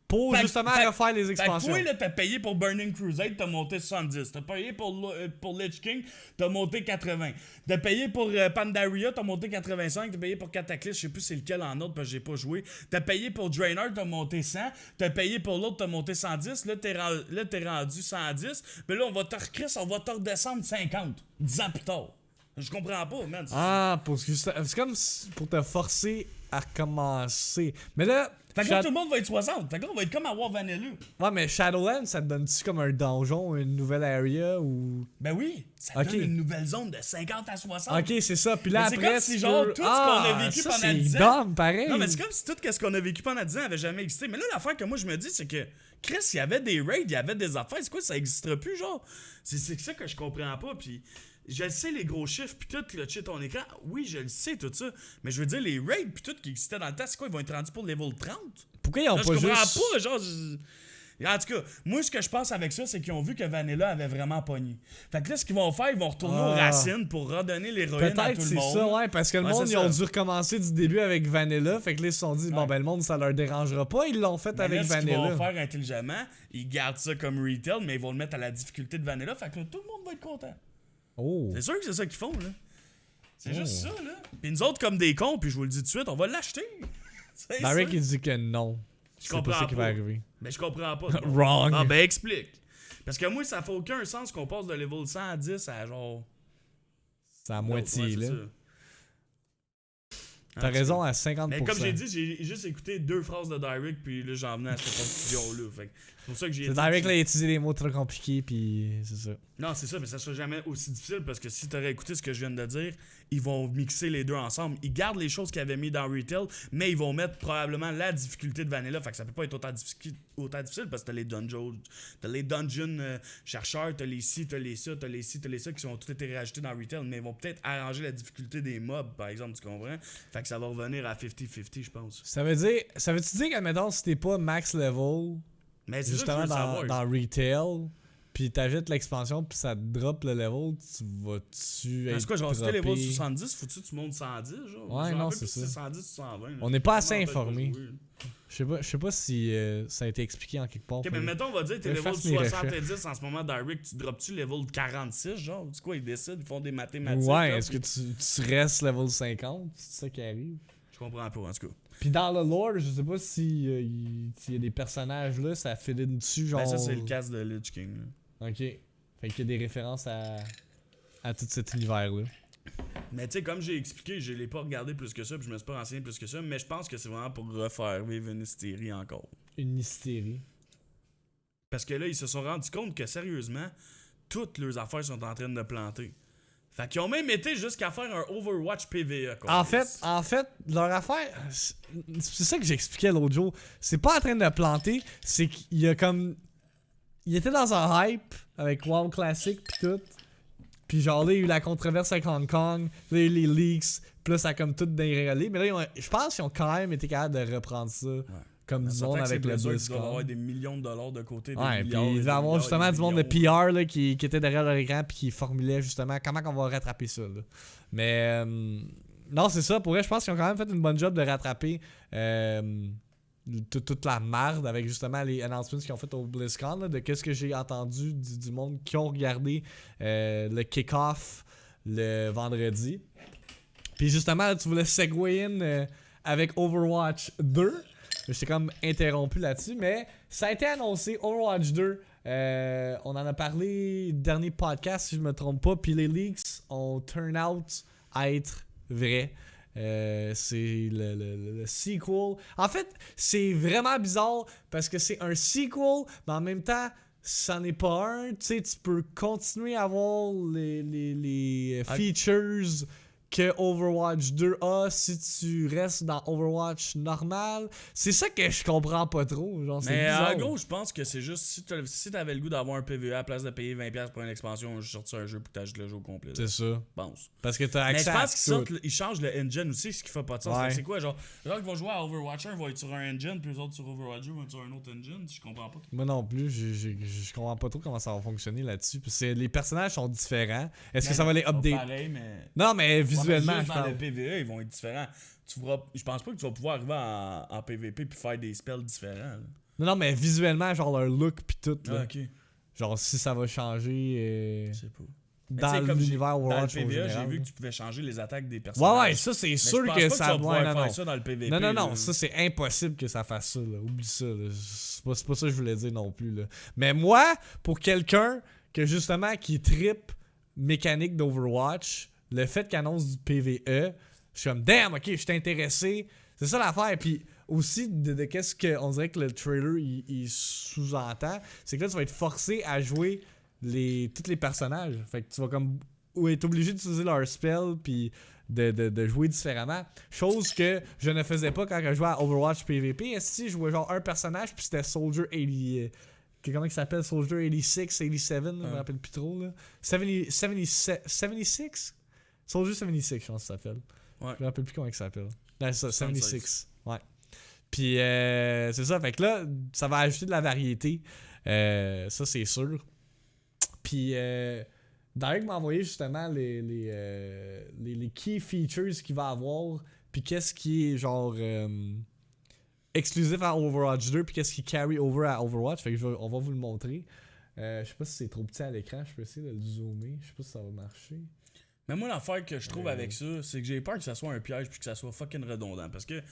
Pour justement refaire les Fait que expansions. toi, là, t'as payé pour Burning Crusade, t'as monté 70. T'as payé pour Lich King, t'as monté 80. T'as payé pour Pandaria, t'as monté 85. T'as payé pour Cataclysm, je sais plus c'est lequel en autre parce que j'ai pas joué. T'as payé pour Draenor, t'as monté 100. T'as payé pour l'autre, t'as monté 110. Là, t'es rendu 110. Mais là, on va te redescendre 50. 10 ans plus tard. Je comprends pas, man. Parce que c'est comme pour te forcer à recommencer. Mais là. Fait que là, tout le monde va être 60. Fait que là, on va être comme à War Vanilla. Ouais, mais Shadowlands, ça te donne-tu comme un donjon, une nouvelle area ou. Ben oui, ça donne une nouvelle zone de 50 à 60. Ok, c'est ça. Puis là, mais après. C'est comme si, genre, tout ce qu'on a vécu ça, pendant 10 ans. C'est dumb, pareil. Non, mais c'est comme si tout ce qu'on a vécu pendant 10 ans avait jamais existé. Mais là, l'affaire que moi, je me dis, c'est que Chris, il y avait des raids, il y avait des affaires. C'est quoi, ça n'existera plus, genre? C'est ça que je comprends pas. Puis. Je le sais, les gros chiffres, pis tout, clocher ton écran. Oui, je le sais, tout ça. Mais je veux dire, les raids, pis tout qui existaient dans le temps, c'est quoi? Ils vont être rendus pour le level 30? Pourquoi ils ont là, pas je comprends juste... pas, genre... En tout cas, moi, ce que je pense avec ça, c'est qu'ils ont vu que Vanilla avait vraiment pogné. Fait que là, ce qu'ils vont faire, ils vont retourner aux racines pour redonner l'héroïne à tout le monde. Peut-être c'est ça, ouais, parce que le monde, ils ont dû recommencer du début avec Vanilla. Fait que là, ils se sont dit, bon, ben, le monde, ça leur dérangera pas. Ils l'ont fait avec Vanilla. Ce qu'ils vont faire intelligemment, ils gardent ça comme retail, mais ils vont le mettre à la difficulté de Vanilla. Fait que là, tout le monde va être content. Oh. C'est sûr que c'est ça qu'ils font, là. C'est juste ça, là. Puis nous autres, comme des cons, puis je vous le dis tout de suite, on va l'acheter. Derek, il dit que non. Je comprends pas. Ce qui va arriver. Mais je comprends pas. Wrong. Ah, ben explique. Parce que moi, ça fait aucun sens qu'on passe de level 110 à genre. C'est à moitié, là. Ça. T'as raison à 50%. Mais comme j'ai dit, j'ai juste écouté 2 phrases de Direct, puis là, j'en venais à cette conclusion-là. Fait que c'est pour ça que j'ai dit. Direct, là, il a utilisé des mots trop compliqués, puis c'est ça. Non, c'est ça, mais ça sera jamais aussi difficile parce que si t'aurais écouté ce que je viens de dire, ils vont mixer les deux ensemble. Ils gardent les choses qu'ils avaient mis dans Retail, mais ils vont mettre probablement la difficulté de Vanilla. Fait que ça peut pas être autant difficile parce que t'as les dungeons chercheurs, t'as les ci, t'as les ça, t'as les ci, t'as les ça qui ont tout été rajoutés dans Retail, mais ils vont peut-être arranger la difficulté des mobs, par exemple, tu comprends? Fait que ça va revenir à 50-50, je pense. Ça veut-tu dire qu'admettons, si t'es pas max level, mais c'est justement ça dans Retail, puis t'ajoutes l'expansion, puis ça te drop le level, tu vas-tu être. C'est quoi, genre, si t'es droppé? level 70, faut-tu que tu montes 110, genre? Ouais, genre non, c'est ça. C'est 110 ou 120. Là. On n'est pas assez informé. Jouer, Je sais pas si ça a été expliqué en quelque part. Ok, mais mettons, on va dire que t'es Je level fasse mes 70 en ce moment, Direct, tu drops-tu level 46, genre? C'est quoi, ils décident, ils font des mathématiques. Ouais, là, est-ce que tu restes level 50? C'est ça qui arrive. Je comprends pas, en tout cas. Puis dans le lore, je sais pas si s'il y a des personnages là, ça fait dessus, genre. Ben, ça, c'est le casque de Lich King. Là. Ok. Fait qu'il y a des références à tout cet univers-là. Mais tu sais, comme j'ai expliqué, je l'ai pas regardé plus que ça, puis je me suis pas renseigné plus que ça, mais je pense que c'est vraiment pour refaire vivre une hystérie encore. Une hystérie. Parce que là, ils se sont rendus compte que sérieusement, toutes leurs affaires sont en train de planter. Fait qu'ils ont même été jusqu'à faire un Overwatch PvE. En fait, leur affaire, c'est ça que j'expliquais l'autre jour. C'est pas en train de planter, c'est qu'il y a comme. Il était dans un hype avec WoW Classic pis tout. Puis genre là, il y a eu la controverse avec Hong Kong, là, il y a eu les leaks, puis là, ça a comme tout dérégulé. Mais là, je pense qu'ils ont quand même été capables de reprendre ça. Ouais. Comme du monde avec le BlizzCon. Ils doivent avoir des millions de dollars de côté. Ouais, puis il devait avoir justement du monde de PR là, qui était derrière leur écran puis qui formulait justement comment on va rattraper ça. Là. Mais non, c'est ça. Pour vrai, je pense qu'ils ont quand même fait une bonne job de rattraper toute la merde avec justement les announcements qu'ils ont fait au BlizzCon. Là, de qu'est-ce que j'ai entendu du monde qui ont regardé le kick-off le vendredi. Puis justement, là, tu voulais segway in avec Overwatch 2. Je t'ai comme interrompu là-dessus, mais ça a été annoncé, Overwatch 2. On en a parlé dernier podcast, si je me trompe pas, puis les leaks ont turn out à être vrais. C'est le sequel. En fait, c'est vraiment bizarre parce que c'est un sequel, mais en même temps, ça n'est pas un. Tu sais, tu peux continuer à avoir les features que Overwatch 2 a si tu restes dans Overwatch normal. C'est ça que je comprends pas trop. Genre, c'est bizarre. En gros, je pense que c'est juste si t'avais le goût d'avoir un PvE à la place de payer 20$ pour une expansion, je sorti un jeu pour que t'ajoutes le jeu au complet. C'est ça. Je pense. Parce que t'as accès mais je pense qu'ils changent le engine aussi, ce qui fait pas de sens. Ouais. C'est quoi, genre, les gens qui vont jouer à Overwatch 1 vont être sur un engine, puis les autres sur Overwatch 2 vont être sur un autre engine. Je comprends pas. Moi non plus, je comprends pas trop comment ça va fonctionner là-dessus. Parce que les personnages sont différents. Est-ce que ça va les update? Pareil, mais... Non, mais visuellement, ouais, mais je parle. dans le PvE, ils vont être différents. Je pense pas que tu vas pouvoir arriver en PvP puis faire des spells différents. Là. Non, mais visuellement, genre leur look pis tout. Là. Ah, ok. Genre si ça va changer Je sais pas. dans Comme l'univers dans le Overwatch au PvE, j'ai général. vu que tu pouvais changer les attaques des personnages. Ouais, ça c'est sûr je pense que pas ça tu vas pouvoir non, faire non. ça dans le PvP. Non, là. ça c'est impossible que ça fasse ça, là. Oublie ça, là. C'est pas ça que je voulais dire non plus, là. Mais moi, pour quelqu'un que justement qui trippe mécanique d'Overwatch, le fait qu'il annonce du PvE, je suis comme damn, ok, je suis intéressé. C'est ça l'affaire. Puis aussi, de qu'est-ce qu'on dirait que le trailer il sous-entend, c'est que là tu vas être forcé à jouer tous les personnages. Fait que tu vas comme être obligé d'utiliser leur spell puis de jouer différemment. Chose que je ne faisais pas quand je jouais à Overwatch PvP. Si je jouais genre un personnage puis c'était Soldier 80. Comment il s'appelle? Soldier 86, 87, je me rappelle plus trop. Là. 76? Soldier 76, je pense que ça s'appelle. Ouais. Je me rappelle plus comment il s'appelle. Non, c'est ça, 76. 76. Ouais. Puis c'est ça, fait que là, ça va ajouter de la variété. Ça, c'est sûr. Puis Derek m'a envoyé justement les key features qu'il va avoir. Puis qu'est-ce qui est genre exclusif à Overwatch 2. Puis qu'est-ce qui carry over à Overwatch. Fait que on va vous le montrer. Je sais pas si c'est trop petit à l'écran. Je peux essayer de le zoomer. Je sais pas si ça va marcher. Mais moi, l'affaire que je trouve avec ça, c'est que j'ai peur que ça soit un piège puis que ça soit fucking redondant. Parce que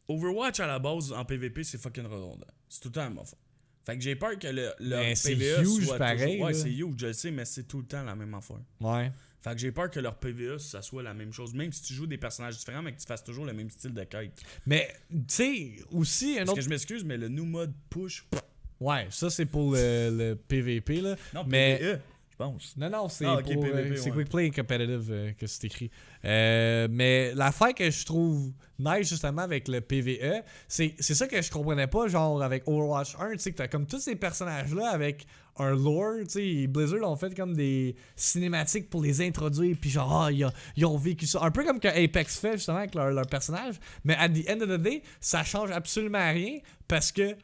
Overwatch à la base en PvP, c'est fucking redondant. C'est tout le temps la même affaire. Fait que j'ai peur que le c'est PvE huge soit pareil, toujours... Ouais, là. c'est huge, je le sais, mais c'est tout le temps la même affaire. Ouais. Fait que j'ai peur que leur PvE, ça soit la même chose. Même si tu joues des personnages différents, mais que tu fasses toujours le même style de quête. Mais, tu sais, aussi, un Parce autre. que je m'excuse, mais le new mode push... Ouais, ça c'est pour le PvP, là. Non, mais... PvE, je pense. Non, c'est ok, pour PvP, c'est ouais. Quick Play Competitive que c'est écrit. Mais l'affaire que je trouve nice justement avec le PvE, c'est ça que je comprenais pas, genre avec Overwatch 1, tu sais, que t'as comme tous ces personnages-là avec un lore, tu sais, Blizzard ont fait comme des cinématiques pour les introduire, puis genre, ils ont vécu ça. Un peu comme que Apex fait justement avec leur personnage, mais at the end of the day, ça change absolument rien parce que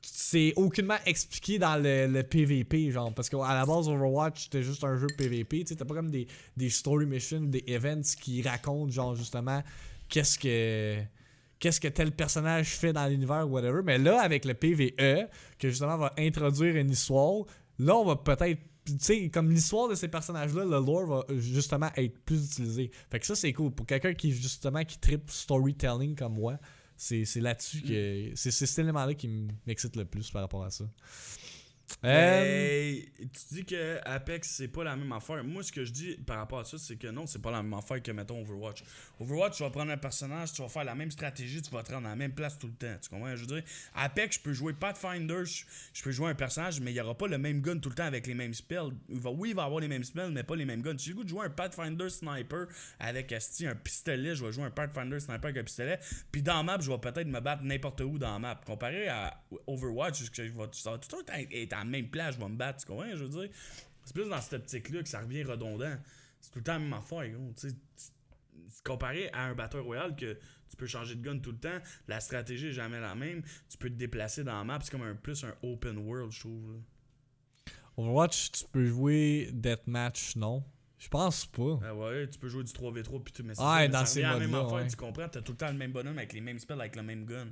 c'est aucunement expliqué dans le PvP, genre, parce qu'à la base Overwatch c'était juste un jeu PvP, tu sais, t'as pas comme des story missions, des events qui racontent genre justement qu'est-ce que tel personnage fait dans l'univers ou whatever, mais là avec le PvE que justement va introduire une histoire, là on va peut-être, tu sais, comme l'histoire de ces personnages-là, le lore va justement être plus utilisé. Fait que ça c'est cool pour quelqu'un qui justement qui tripe storytelling comme moi. C'est là-dessus que. C'est cet élément-là qui m'excite le plus par rapport à ça. Tu dis que Apex c'est pas la même affaire. Moi ce que je dis par rapport à ça, c'est que non, c'est pas la même affaire que mettons Overwatch. Overwatch, tu vas prendre un personnage, tu vas faire la même stratégie, tu vas te rendre à la même place tout le temps. Tu comprends? Je veux dire, Apex, je peux jouer Pathfinder, je peux jouer un personnage, mais il y aura pas le même gun tout le temps avec les mêmes spells. Oui, il va avoir les mêmes spells, mais pas les mêmes guns. Si j'ai le goût de jouer un Pathfinder Sniper avec un pistolet, je vais jouer un Pathfinder Sniper avec un pistolet. Puis dans la map, je vais peut-être me battre n'importe où dans la map. Comparé à Overwatch, ça va tout le temps être à la même place, je vais me battre, tu comprends? Je veux dire, c'est plus dans cette optique-là que ça revient redondant. C'est tout le temps la même affaire, gros. Tu sais, comparé à un Battle Royale que tu peux changer de gun tout le temps, la stratégie est jamais la même, tu peux te déplacer dans la map, c'est comme plus un open world, je trouve. Là. Overwatch, tu peux jouer Deathmatch, non? Je pense pas. Ouais, tu peux jouer du 3v3 pis tout, mais c'est Ah, ça, dans ça ces revient à la même modes-là, affaire, ouais. tu comprends? T'as tout le temps le même bonhomme avec les mêmes spells, avec le même gun.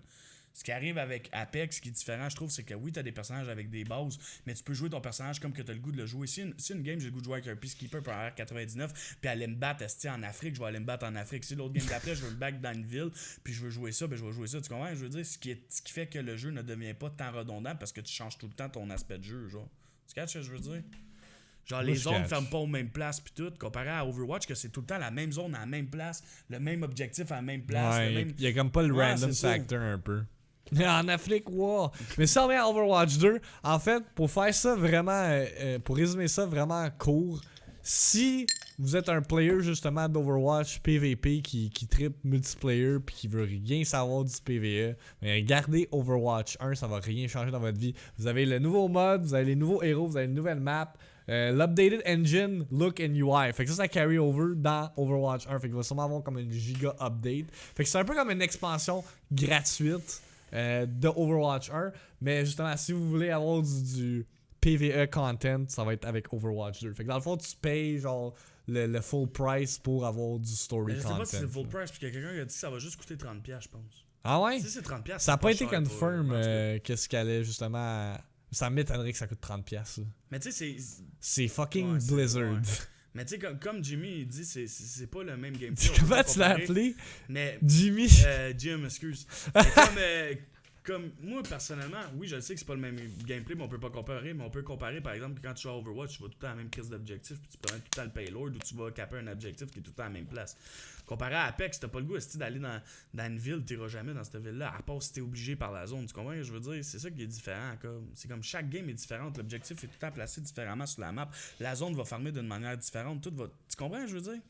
Ce qui arrive avec Apex, qui est différent, je trouve, c'est que oui, t'as des personnages avec des bases, mais tu peux jouer ton personnage comme que t'as le goût de le jouer. Si une game, j'ai le goût de jouer avec un Peacekeeper pour un R99, puis aller me battre en Afrique, je vais aller me battre en Afrique. Si l'autre game d'après, je veux me battre dans une ville, puis je veux jouer ça, ben je vais jouer ça. Tu comprends? Je veux dire, ce qui fait que le jeu ne devient pas tant redondant parce que tu changes tout le temps ton aspect de jeu, genre. Tu catches ce que je veux dire? Genre, Moi, les je zones ne catch. ferment pas aux mêmes places pis tout, comparé à Overwatch, que c'est tout le temps la même zone à la même place, le même objectif à la même place. Ouais, le même... il y a comme pas le Ouais, random c'est ça. factor un peu. En Afrique, wow! Mais ça revient à Overwatch 2. En fait, pour faire ça vraiment, pour résumer ça vraiment court, si vous êtes un player justement d'Overwatch PvP qui trippe multiplayer puis qui veut rien savoir du PvE, mais gardez Overwatch 1, ça va rien changer dans votre vie. Vous avez le nouveau mode, vous avez les nouveaux héros, vous avez une nouvelle map. L'updated engine, look and UI. Fait que ça carry over dans Overwatch 1. Fait qu'il va sûrement avoir comme une giga update. Fait que c'est un peu comme une expansion gratuite de Overwatch 1. Mais justement, si vous voulez avoir du PvE content, ça va être avec Overwatch 2. Fait que dans le fond, tu payes genre le full price pour avoir du story Mais je sais content. pas si c'est full là. price, puis qu'il y a quelqu'un qui a dit que ça va juste coûter 30$, je pense. Ah ouais? Si c'est 30$, Ça a pas été cher pour eux, confirm en tout cas. qu'est-ce qu'elle allait justement. Ça m'étonnerait que ça coûte 30$. Là. Mais tu sais, c'est. C'est fucking Ouais, c'est- Blizzard. ouais. Mais tu sais, comme Jimmy il dit, c'est pas le même gameplay. Comment tu l'as appelé? Mais Jimmy? Jim, excuse. Mais comme moi, personnellement, oui, je sais que c'est pas le même gameplay, mais on peut pas comparer. Mais on peut comparer, par exemple, quand tu joues à Overwatch, tu vas tout le temps à la même crise d'objectif, puis tu prends tout le temps le payload, ou tu vas caper un objectif qui est tout le temps à la même place. Comparé à Apex, t'as pas le goût d'aller dans une ville, t'iras jamais dans cette ville-là, à part si t'es obligé par la zone. Tu comprends ce que je veux dire? C'est ça qui est différent. C'est comme chaque game est différente. L'objectif est tout le temps placé différemment sur la map. La zone va farmer d'une manière différente. Tu comprends ce que je veux dire?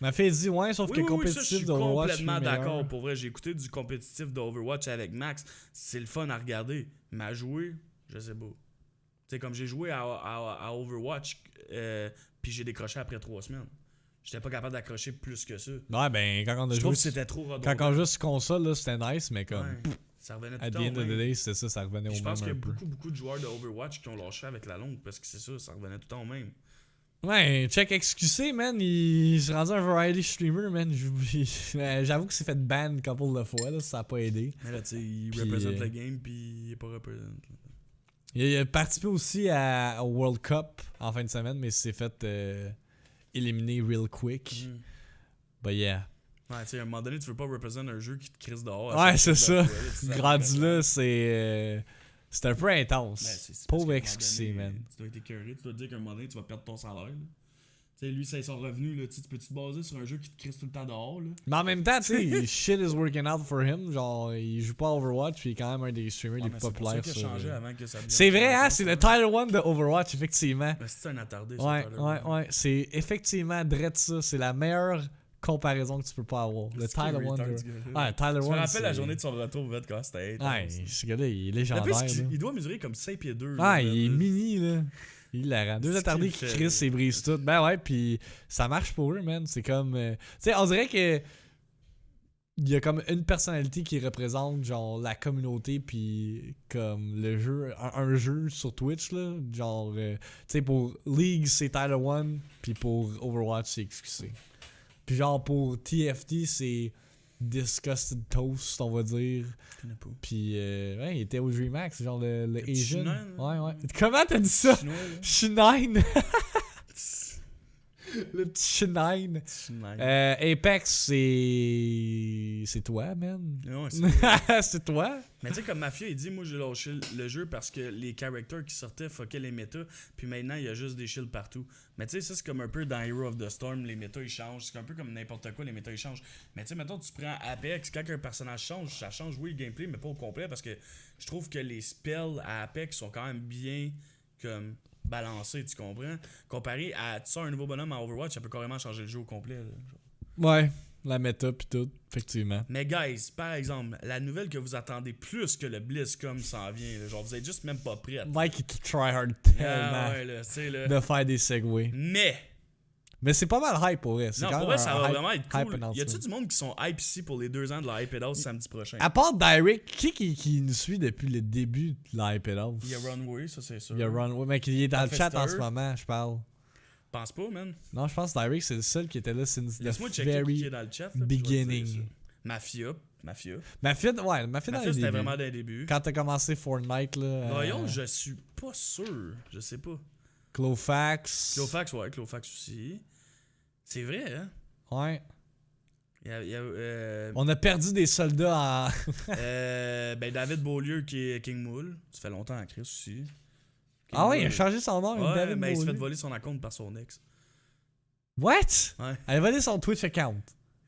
Ma fille dit ouais, sauf que Ça, je compétitif suis d'Overwatch. complètement meilleur. d'accord. Pour vrai, j'ai écouté du compétitif d'Overwatch avec Max. C'est le fun à regarder. Mais à jouer, je sais pas. Tu sais, comme j'ai joué à Overwatch, puis j'ai décroché après 3 semaines. J'étais pas capable d'accrocher plus que ça. Ouais, ben quand on a Je joué. trouve que c'était trop redondant. Quand on joue sur console, là, c'était nice, mais comme. Ouais, ça revenait tout At le the temps end au of the même. day, c'était ça, ça revenait au Puis même. je pense qu'il y a un peu. beaucoup de joueurs de Overwatch qui ont lâché avec la longue parce que c'est ça revenait tout le temps au même. Ouais, check XQC, man, il s'est rendu un variety streamer, man. J'avoue que c'est fait ban une couple de fois, là, ça a pas aidé. Mais là, tu sais, il Puis, représente le game, puis il est pas représente. Il a participé aussi au World Cup en fin de semaine, mais il s'est fait éliminer real quick. But yeah. Ouais, tu sais, à un moment donné, tu veux pas représenter un jeu qui te crisse dehors. Ouais, c'est ça. Grandi Rendu là, c'est un peu intense. Ben, Pauvre XQC, man. Tu dois être écœuré, tu dois te dire qu'à un moment donné, tu vas perdre ton salaire. Là. Tu sais, lui, c'est son revenu, là, tu peux-tu te baser sur un jeu qui te crisse tout le temps dehors, là? Mais en même temps, tu sais, shit is working out for him. Genre, il joue pas à Overwatch, puis il est quand même un des streamers les plus populaires. C'est pour ça qu'il a changé avant que ça devienne C'est vrai, hein, intéressant, c'est ça. le Tyler 1 de Overwatch, effectivement. Ben, c'est un attardé, ça, Ouais, Tyler ouais, One. ouais. C'est effectivement drette ça. C'est la meilleure comparaison que tu peux pas avoir. Le C'est Tyler qu'il est 1 retard, de... ce gars-là. Ouais, Tyler Je me 1, rappelle la journée de son retour, vite, quand c'était Ouais, intense. ce gars-là, il est En légendaire. plus, là. il doit mesurer comme 5 pieds 2. Ah, il est mini, là. Il la rend. Deux C'est attardés ce qui qu'il fait, crissent là. et brisent tout. Ben ouais, puis ça marche pour eux, man. C'est comme... tu sais, on dirait que... Il y a comme une personnalité qui représente, genre, la communauté, puis comme le jeu... Un jeu sur Twitch, là. Genre, tu sais, pour League, c'est Tyler 1, puis pour Overwatch, c'est XQC. Puis genre, pour TFT, c'est Disgusted Toast, on va dire. Je connais pas. Puis, ouais, il était au DreamHack, genre le petit Asian. Shinine, Ouais, là. ouais. Comment t'as dit ça? Chinois, là. Shinine. Le petit Shinine. Shinine. Apex, c'est toi, man. Non, c'est C'est toi? Mais tu sais, comme Mafia, il dit, moi j'ai lâché le jeu parce que les characters qui sortaient fuckaient les méta, puis maintenant il y a juste des shields partout. Mais tu sais, ça c'est comme un peu dans Hero of the Storm, les méta ils changent. C'est un peu comme n'importe quoi, les méta ils changent. Mais tu sais, mettons, tu prends Apex, quand un personnage change, ça change, oui, le gameplay, mais pas au complet parce que je trouve que les spells à Apex sont quand même bien comme balancés, tu comprends? Comparé à tu sors un nouveau bonhomme à Overwatch, ça peut carrément changer le jeu au complet. Là, genre. Ouais, la méta pis tout, effectivement. Mais guys, par exemple, la nouvelle que vous attendez plus que le BlizzCon s'en vient, là, genre vous êtes juste même pas prêts. Mike, il try hard tellement Ah ouais, là, tu sais, là. de faire des segways. Mais c'est pas mal hype pour vrai. C'est Non, quand pour même vrai, ça un va hype- vraiment être hype cool. Y announcement. a-tu du monde qui sont hype ici pour les 2 ans de la Hype It House samedi prochain? À part Direct, qui nous suit depuis le début de la Hype It House? Il y a Runway, ça c'est sûr. Il y a Runway, mais qui est dans le chat en Professeur. ce moment, je parle. Pense pas, man. Non, je pense que Direct, c'est le seul qui était là since the Laisse-moi checker qui est very dans le chat. Là, puis je vais te dire beginning. ça. Mafia. Mafia dans les Mafia, débuts. c'était vraiment dès le début. Quand t'as commencé Fortnite, là. Voyons, je suis pas sûr. Je sais pas. Clofax. Clofax, ouais, Clofax aussi. C'est vrai, hein? Ouais. Il y a On a perdu des soldats en. ben David Beaulieu qui est King Mool. Ça fait longtemps à Chris aussi. King Ah ouais, il a Mool. changé son nom. Ouais, David mais il s'est fait Beaulieu. voler son compte par son ex. What? Ouais. Elle a volé son Twitch account.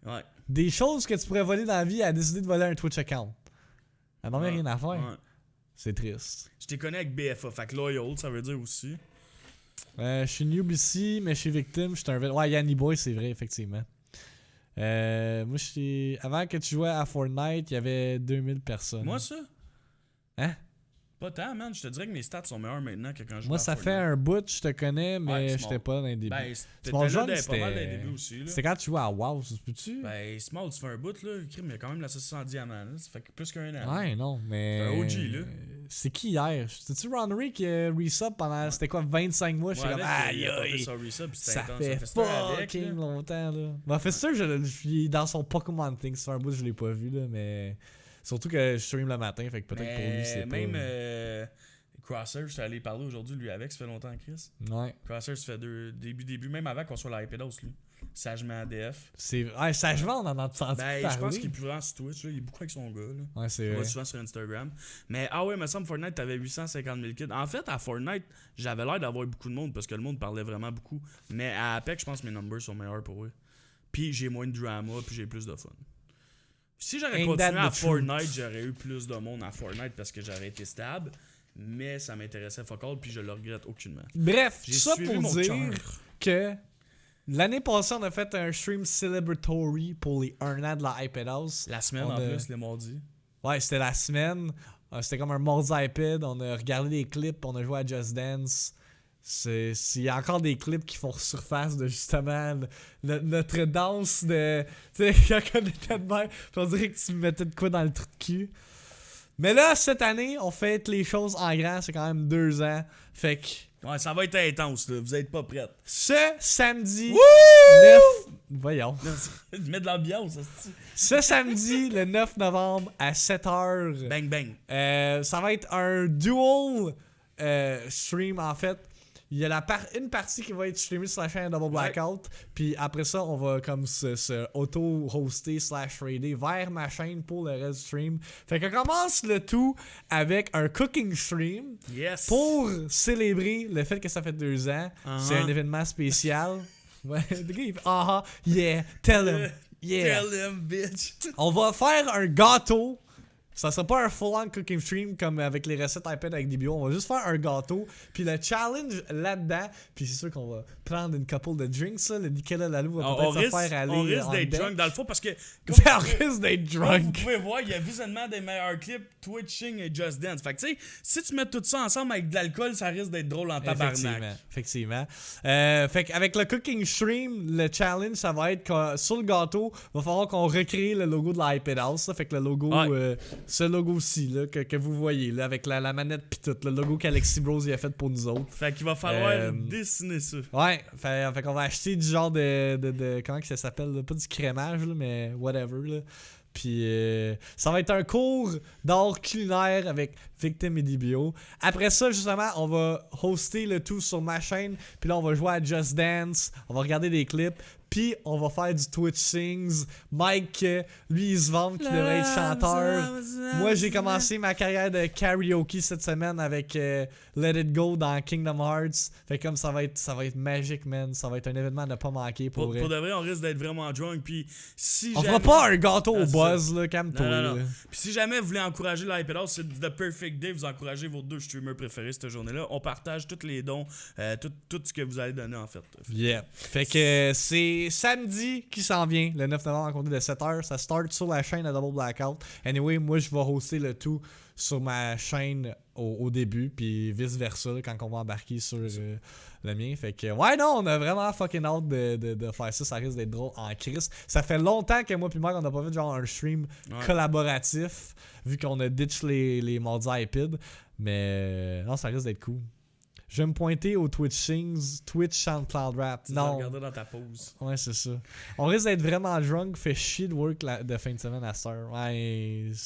Ouais. Des choses que tu pourrais voler dans la vie, elle a décidé de voler un Twitch account. Elle n'en a Ouais. rien à faire. Ouais. C'est triste. Je t'ai connu avec BFA, fait que loyal, ça veut dire aussi. Je suis noob ici, mais je suis victime. Je suis un. Ouais, Yanni Boy, c'est vrai, effectivement. Moi, je suis. Avant que tu jouais à Fortnite, il y avait 2000 personnes. Moi, ça? Hein? Pas tant, man. Je te dirais que mes stats sont meilleurs maintenant que quand je jouais Moi, à ça Fortnite. fait un bout, je te connais, Ouais, mais Small. j'étais pas dans les débuts. Ben, Small t'étais là John, pas mal c'était- dans les débuts aussi, là. C'était quand tu jouais à WoW, ça se peut-tu? Ben, Small, tu fais un bout, là. Crime, il y a quand même la saucisse en diamant, là. Ça fait plus qu'un an. Ouais, non, mais. C'est un OG, là. C'est qui hier? C'était-tu Ron Ray qui a resub pendant, c'était quoi, 25 mois? J'étais comme, aïe, aïe, ça fait fucking longtemps, là. Ben, fait sûr que je suis dans son Pokémon Thing, ça fait un bout que je l'ai pas vu, là, mais... Surtout que je stream le matin, fait que peut-être pour lui, c'est même, pas... Crosser, je suis allé parler aujourd'hui, lui, avec, ça fait longtemps, Chris. Ouais. Crosser, ça fait début, même avant qu'on soit à la Hypedos, lui. Sagement ADF. C'est... Ouais, sagement, on en a entendu parler. Je pense qu'il est plus vraiment sur Twitch, là. Il est beaucoup avec son gars, là. Ouais, c'est vrai. Il vrai. va souvent sur Instagram. Mais, ah ouais, il me semble Fortnite, t'avais 850 000 kills. En fait, à Fortnite, j'avais l'air d'avoir beaucoup de monde parce que le monde parlait vraiment beaucoup. Mais à Apex, je pense que mes numbers sont meilleurs pour eux. Puis j'ai moins de drama, puis j'ai plus de fun. Si j'aurais continué à Fortnite, j'aurais eu plus de monde à Fortnite parce que j'aurais été stable. Mais ça m'intéressait fuck all, puis je le regrette aucunement. Bref, j'ai ça suivi pour mon dire cœur. que l'année passée, on a fait un stream celebratory pour les 1 an de la iPad House. La semaine en plus, les mardis. Ouais, c'était la semaine. C'était comme un mardi iPad. On a regardé des clips, on a joué à Just Dance. Il y a encore des clips qui font surface de justement notre danse de. Tu sais, quand on était de même, on dirait que tu me mettais de quoi dans le trou de cul. Mais là, cette année, on fait les choses en grand. C'est quand même 2 ans. Fait que. Ouais, ça va être intense, là. Vous êtes pas prêts. Ce samedi 9. Voyons. Mets de l'ambiance, Ce samedi, le 9 novembre, à 7h. Bang bang. Ça va être un dual stream en fait. Il y a une partie qui va être streamée sur la chaîne Double Blackout. Puis après ça, on va comme se auto-hoster / raider vers ma chaîne pour le reste du stream. Fait qu'on commence le tout avec un cooking stream. Yes. Pour célébrer le fait que ça fait 2 ans. C'est un événement spécial. Ouais, le gars il fait yeah, tell him. Yeah. Tell him, bitch. On va faire un gâteau. Ça sera pas un full-on cooking stream comme avec les recettes iPad avec des bio. On va juste faire un gâteau. Puis le challenge là-dedans, puis c'est sûr qu'on va prendre une couple de drinks. Ça. Le Nicolas Lalou va peut-être se faire aller. On risque d'être drunk dans le fond parce que. On risque d'être drunk. Vous pouvez voir, il y a visuellement des meilleurs clips Twitching et Just Dance. Fait que tu sais, si tu mets tout ça ensemble avec de l'alcool, ça risque d'être drôle en tabarnak. Effectivement. Fait qu'avec le cooking stream, le challenge, ça va être que sur le gâteau, il va falloir qu'on recrée le logo de l'iPad House. Ça. Fait que le logo. Ce logo-ci, là, que vous voyez, là, avec la manette pis tout, le logo qu'Alexis Bros a fait pour nous autres. Fait qu'il va falloir dessiner ça. Ouais, fait qu'on va acheter du genre de comment que ça s'appelle, là? Pas du crémage, là, mais whatever, là. Puis ça va être un cours d'art culinaire avec Victim et Dibio. Après ça, justement, on va hoster le tout sur ma chaîne. Puis là, on va jouer à Just Dance. On va regarder des clips. Puis on va faire du Twitch Sings. Mike, lui, il se vante qu'il devrait être chanteur. Moi, j'ai commencé ma carrière de karaoke cette semaine avec Let It Go dans Kingdom Hearts. Fait comme ça va être magique, man. Ça va être un événement à ne pas manquer pour vrai. Pour de vrai, on risque d'être vraiment drunk. Puis si on fera pas un gâteau au buzz, là, calme-toi. Non. Puis si jamais vous voulez encourager l'iPad House, c'est The Perfect Day. Vous encouragez vos 2 streamers préférés cette journée-là. On partage tous les dons, tout ce que vous allez donner en fait. Yeah. Fait que c'est samedi qui s'en vient, le 9 novembre à compter de 7h. Ça start sur la chaîne à Double Blackout. Anyway, moi je vais hoster le tout sur ma chaîne au début, puis vice versa quand on va embarquer sur le mien. Fait que ouais, non, on a vraiment fucking hâte de faire ça. Ça risque d'être drôle en crise. Ça fait longtemps que moi puis Mike on a pas fait genre un stream collaboratif, vu qu'on a ditch les mardis iPad. Mais non, ça risque d'être cool. Je vais me pointer au Twitch Sings, Twitch SoundCloud Rap. Tu vas regarder dans ta pause. Ouais, c'est ça. On risque d'être vraiment drunk, fait chier de work de fin de semaine à cette heure. Ouais. Tu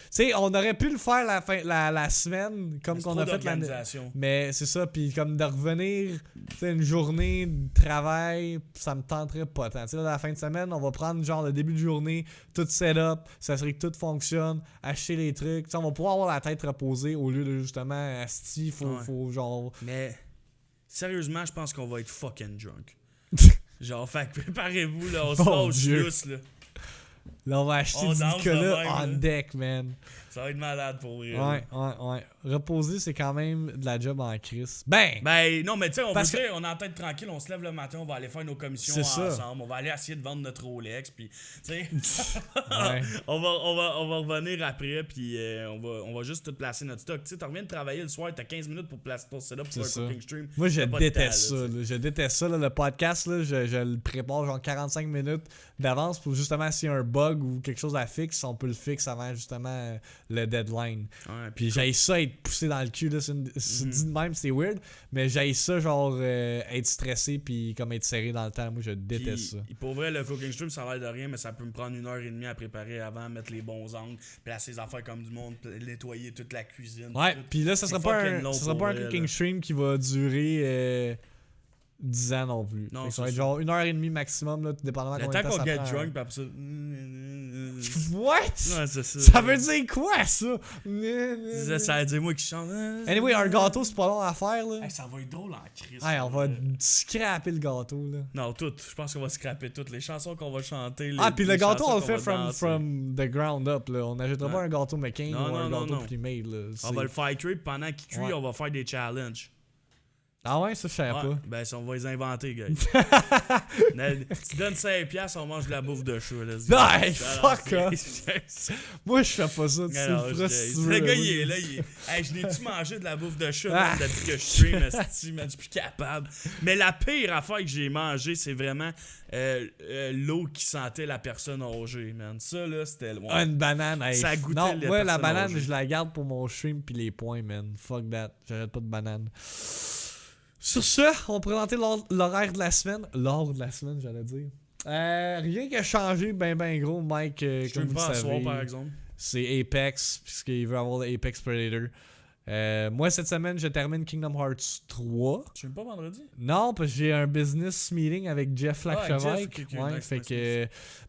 sais, on aurait pu le faire la semaine, comme qu'on a fait l'année. Mais c'est ça, puis comme de revenir, tu sais, une journée de travail, ça me tenterait pas tant. Tu sais, la fin de semaine, on va prendre genre le début de journée, tout set up, ça serait que tout fonctionne, acheter les trucs. Tu sais, on va pouvoir avoir la tête reposée au lieu de justement, asti, faut genre. Mais sérieusement, je pense qu'on va être fucking drunk. Genre, fait que préparez-vous, là, on se passe juste, là. Là, on va acheter du Nicolas on deck, man. Ça va être malade pour vrai. Ouais. Reposer, c'est quand même de la job en crise. Ben, non, mais tu sais, on est en tête tranquille, on se lève le matin, on va aller faire nos commissions ensemble, on va aller essayer de vendre notre Rolex, puis, tu sais, on va revenir après, puis on va juste tout placer notre stock. Tu sais, tu reviens de travailler le soir, t'as 15 minutes pour placer ton setup pour un cooking stream. Moi, je déteste ça. Je déteste ça. Le podcast, là, je le prépare genre 45 minutes d'avance pour justement s'il y a un bug bug ou quelque chose à fixe, on peut le fixer avant justement le deadline. Ouais, Puis j'ai ça être poussé dans le cul, là, c'est dit de même, c'est weird, mais j'ai ça genre être stressé puis comme être serré dans le temps. Moi je déteste ça. Pour vrai, le cooking stream ça a l'air de rien, mais ça peut me prendre 1h30 à préparer avant, mettre les bons angles, placer les affaires comme du monde, nettoyer toute la cuisine. Ouais, tout. puis là ça sera pas un vrai, cooking là. stream qui va durer 10 ans non plus. Non, Ça va être genre 1h30 maximum, là, dépendamment de Le combien de temps temps qu'on ça get prend. drunk, pis après ça. What? Ouais, c'est ça. Ça veut dire quoi ça? Ça veut dire moi qui chante. Anyway, un gâteau c'est pas long à faire là. Hey, ça va être drôle en crise. Hey, on va scraper le gâteau là. Non, tout. Je pense qu'on va scraper toutes les chansons qu'on va chanter. Puis le gâteau on le fait from from the ground up là. On n'achètera pas un gâteau McCain ou un gâteau pre-made là. On va le faire cuire, puis pendant qu'il cuit, on va faire des challenges. Ah ouais, ça je savais pas. Ben, on va les inventer, gars. Tu donnes 5$, on mange de la bouffe de chat. Là, hey, fuck off. Moi, je fais pas ça. Tu sais, le gars, il est là. Hey, je n'ai-tu mangé de la bouffe de chat man, depuis que je stream, esti, man, je suis plus capable. Mais la pire affaire que j'ai mangé, c'est vraiment l'eau qui sentait la personne rongée, man. Ça, là, c'était loin. Ah, une banane. Hey. Ça goûtait non, moi, la banane, rongée. je la garde pour mon stream puis les points, man. Fuck that. J'arrête pas de banane. Sur ce, on va présenter l'horaire de la semaine. L'ordre de la semaine, j'allais dire. Rien qui a changé, ben gros, Mike, comme vous le savez. Soir, par exemple. C'est Apex, puisqu'il veut avoir le Apex Predator. Moi, cette semaine, je termine Kingdom Hearts 3. Tu viens pas vendredi? Non, parce que j'ai un business meeting avec Jeff Lacchevêque.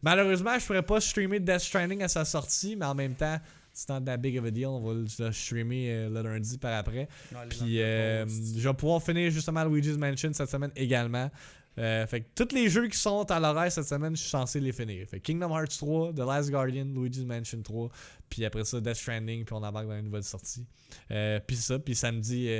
Malheureusement, je pourrais pas streamer Death Stranding à sa sortie, mais en même temps, c'est not that big of a deal. On va le streamer le lundi par après. Puis je vais pouvoir finir justement Luigi's Mansion cette semaine également. Fait que tous les jeux qui sont à l'horaire cette semaine, je suis censé les finir. Fait que Kingdom Hearts 3, The Last Guardian, Luigi's Mansion 3, puis après ça Death Stranding, puis on embarque dans une nouvelle sortie. Puis samedi,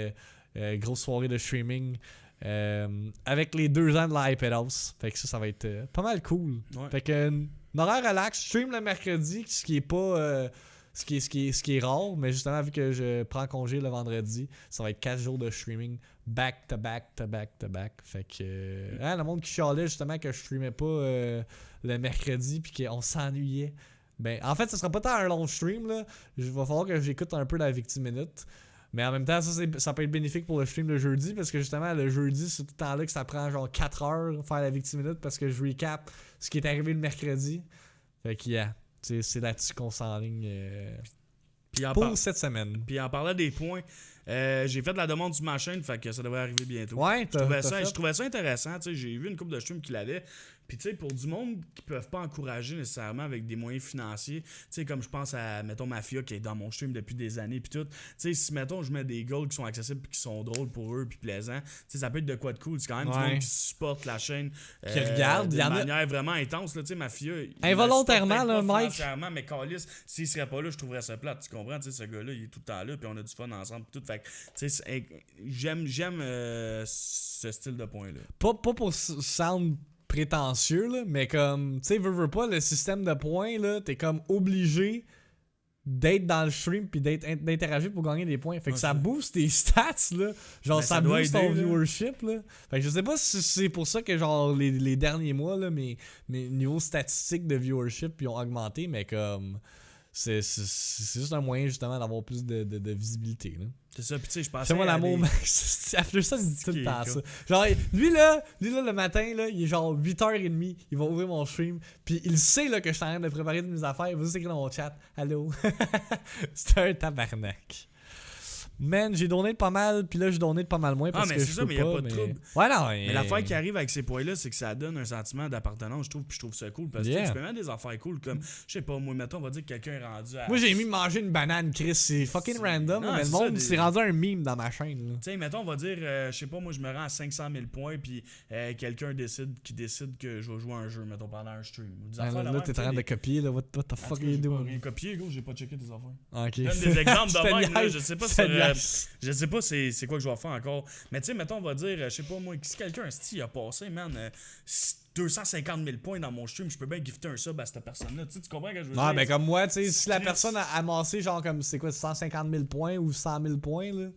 grosse soirée de streaming avec les 2 ans de la iPad House. Fait que ça va être pas mal cool. Ouais. Fait que horaire relax, stream le mercredi, ce qui est pas... Ce qui est rare, mais justement, vu que je prends congé le vendredi, ça va être 4 jours de streaming back to back to back to back. Fait que le monde qui chialait justement que je streamais pas le mercredi puis qu'on s'ennuyait. Ben, en fait, ça sera pas tant un long stream, là. Il va falloir que j'écoute un peu la Victime Minute. Mais en même temps, ça peut être bénéfique pour le stream le jeudi parce que justement, le jeudi, c'est tout le temps là que ça prend genre 4 heures faire la Victime Minute parce que je recap ce qui est arrivé le mercredi. Fait que, yeah. C'est là-dessus qu'on s'enligne pour cette semaine. Puis en parlant des points, j'ai fait de la demande sur ma chaîne, fait que ça devrait arriver bientôt. Ouais, je trouvais ça intéressant. J'ai vu une couple de streams qui l'avaient. Puis tu sais, pour du monde qui peuvent pas encourager nécessairement avec des moyens financiers, tu sais, comme je pense à, mettons, Mafia qui est dans mon stream depuis des années, puis tout. Tu sais, si, mettons, je mets des goals qui sont accessibles puis qui sont drôles pour eux puis plaisants, tu sais, ça peut être de quoi de cool. C'est quand même du monde qui supporte la chaîne qui regarde, de manière vraiment intense. Tu sais, Mafia. Involontairement, là, Mike. Financièrement, mais Calis, s'il serait pas là, je trouverais ça plate. Tu comprends? Tu sais, ce gars-là, il est tout le temps là, puis on a du fun ensemble, tout. Fait que, tu sais, j'aime ce style de point-là. Pas pour sound prétentieux, là, mais comme, tu sais, veux pas, le système de points, là, t'es comme obligé d'être dans le stream puis d'interagir pour gagner des points. Fait que ça booste tes stats, là. Genre, mais ça booste ton viewership, là. Fait que je sais pas si c'est pour ça que, genre, les derniers mois, là, mes niveaux statistiques de viewership ils ont augmenté, mais comme... C'est juste un moyen, justement, d'avoir plus de visibilité, là. C'est ça, pis tu sais, je pensais. Fais-moi l'amour, Max. After ça, je dis tout le temps ça. Genre, lui là, le matin, là, il est genre 8h30, il va ouvrir mon stream, puis il sait là, que je suis en train de préparer de mes affaires, il va juste écrire dans mon chat. Allô? C'est un tabarnak. Man, j'ai donné pas mal, puis là, j'ai donné pas mal moins parce que je peux mais il n'y a pas de trouble. Ouais, non, mais l'affaire qui arrive avec ces points-là, c'est que ça donne un sentiment d'appartenance, je trouve, puis je trouve ça cool. Parce que tu peux mettre des affaires cool comme, je sais pas, moi, mettons, on va dire que quelqu'un est rendu à. Moi, j'ai mis manger une banane, Chris, c'est fucking random, mais le monde s'est rendu un meme dans ma chaîne. Tu sais, mettons, on va dire, je sais pas, moi, je me rends à 500 000 points, puis quelqu'un décide que je vais jouer un jeu, mettons, pendant un stream. Là, t'es en train de copier, là, what the fuck are you doing? J'ai copié, gros, j'ai pas checké tes affaires. Ok. Donne des exemples de même, là, je sais pas je sais pas c'est quoi que je vais faire encore. Mais tu sais, mettons, on va dire, je sais pas moi, si quelqu'un a passé, man, 250 000 points dans mon stream, je peux bien gifter un sub à cette personne-là. Tu comprends ce que je veux dire? Non, mais comme moi, tu sais, si la personne a amassé, genre, comme, c'est quoi, 150 000 points ou 100 000 points, là,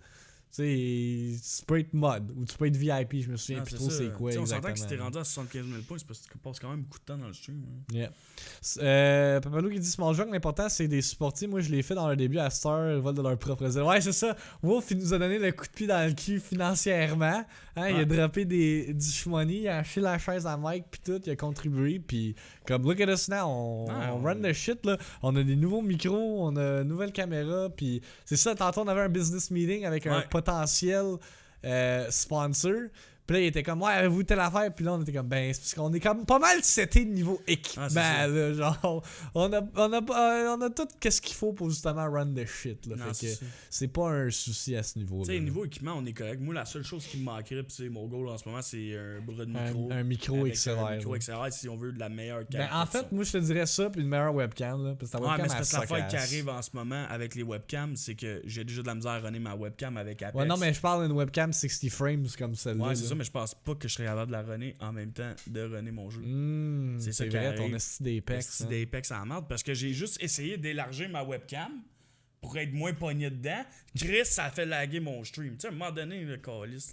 Tu peux être mod ou tu peux être VIP, je me souviens plus trop c'est quoi. T'sais, on exactement. s'entend que si t'es rendu à 75 000 points, c'est parce que tu passes quand même beaucoup de temps dans le stream. Hein. Yeah. Papalou qui dit Small Junk, l'important c'est des supporter. Moi je l'ai fait dans leur début à Star, ils volent de leur propre zèle. Ouais, c'est ça. Wolf il nous a donné le coup de pied dans le cul financièrement. Hein, il a droppé du shmoney, il a acheté la chaise à Mike pis tout, il a contribué. Pis comme look at us now, on run the shit là. On a des nouveaux micros, on a une nouvelle caméra. Pis c'est ça, tantôt on avait un business meeting avec un potentiel sponsor. Puis là, il était comme, ouais, avez-vous telle affaire? Puis là, on était comme, ben, c'est parce qu'on est comme pas mal seté de niveau équipement, là. Genre, on a tout qu'est-ce qu'il faut pour justement run the shit, là. Non, fait que c'est pas un souci à ce niveau-là. Tu sais, niveau équipement, on est correct. Moi, la seule chose qui me manquerait, pis c'est mon goal en ce moment, c'est un bras de micro. Un micro XLR. Un micro XLR si on veut de la meilleure qualité. Ben, en fait, moi, je te dirais ça, puis une meilleure webcam, là. Parce que ta webcam, mais c'est parce que l'affaire qui arrive en ce moment avec les webcams, c'est que j'ai déjà de la misère à runner ma webcam avec Apex. Ouais, non, mais je parle d'une webcam 60 frames comme celle-là. Ouais, c'est ça, mais je pense pas que je serais capable de la runner en même temps de runner mon jeu. C'est ça qui arrive. Ton esti d'Apex. Esti d'Apex en merde, parce que j'ai juste essayé d'élargir ma webcam pour être moins pogné dedans. Chris, ça a fait laguer mon stream. Tu sais, à un moment donné, le calice.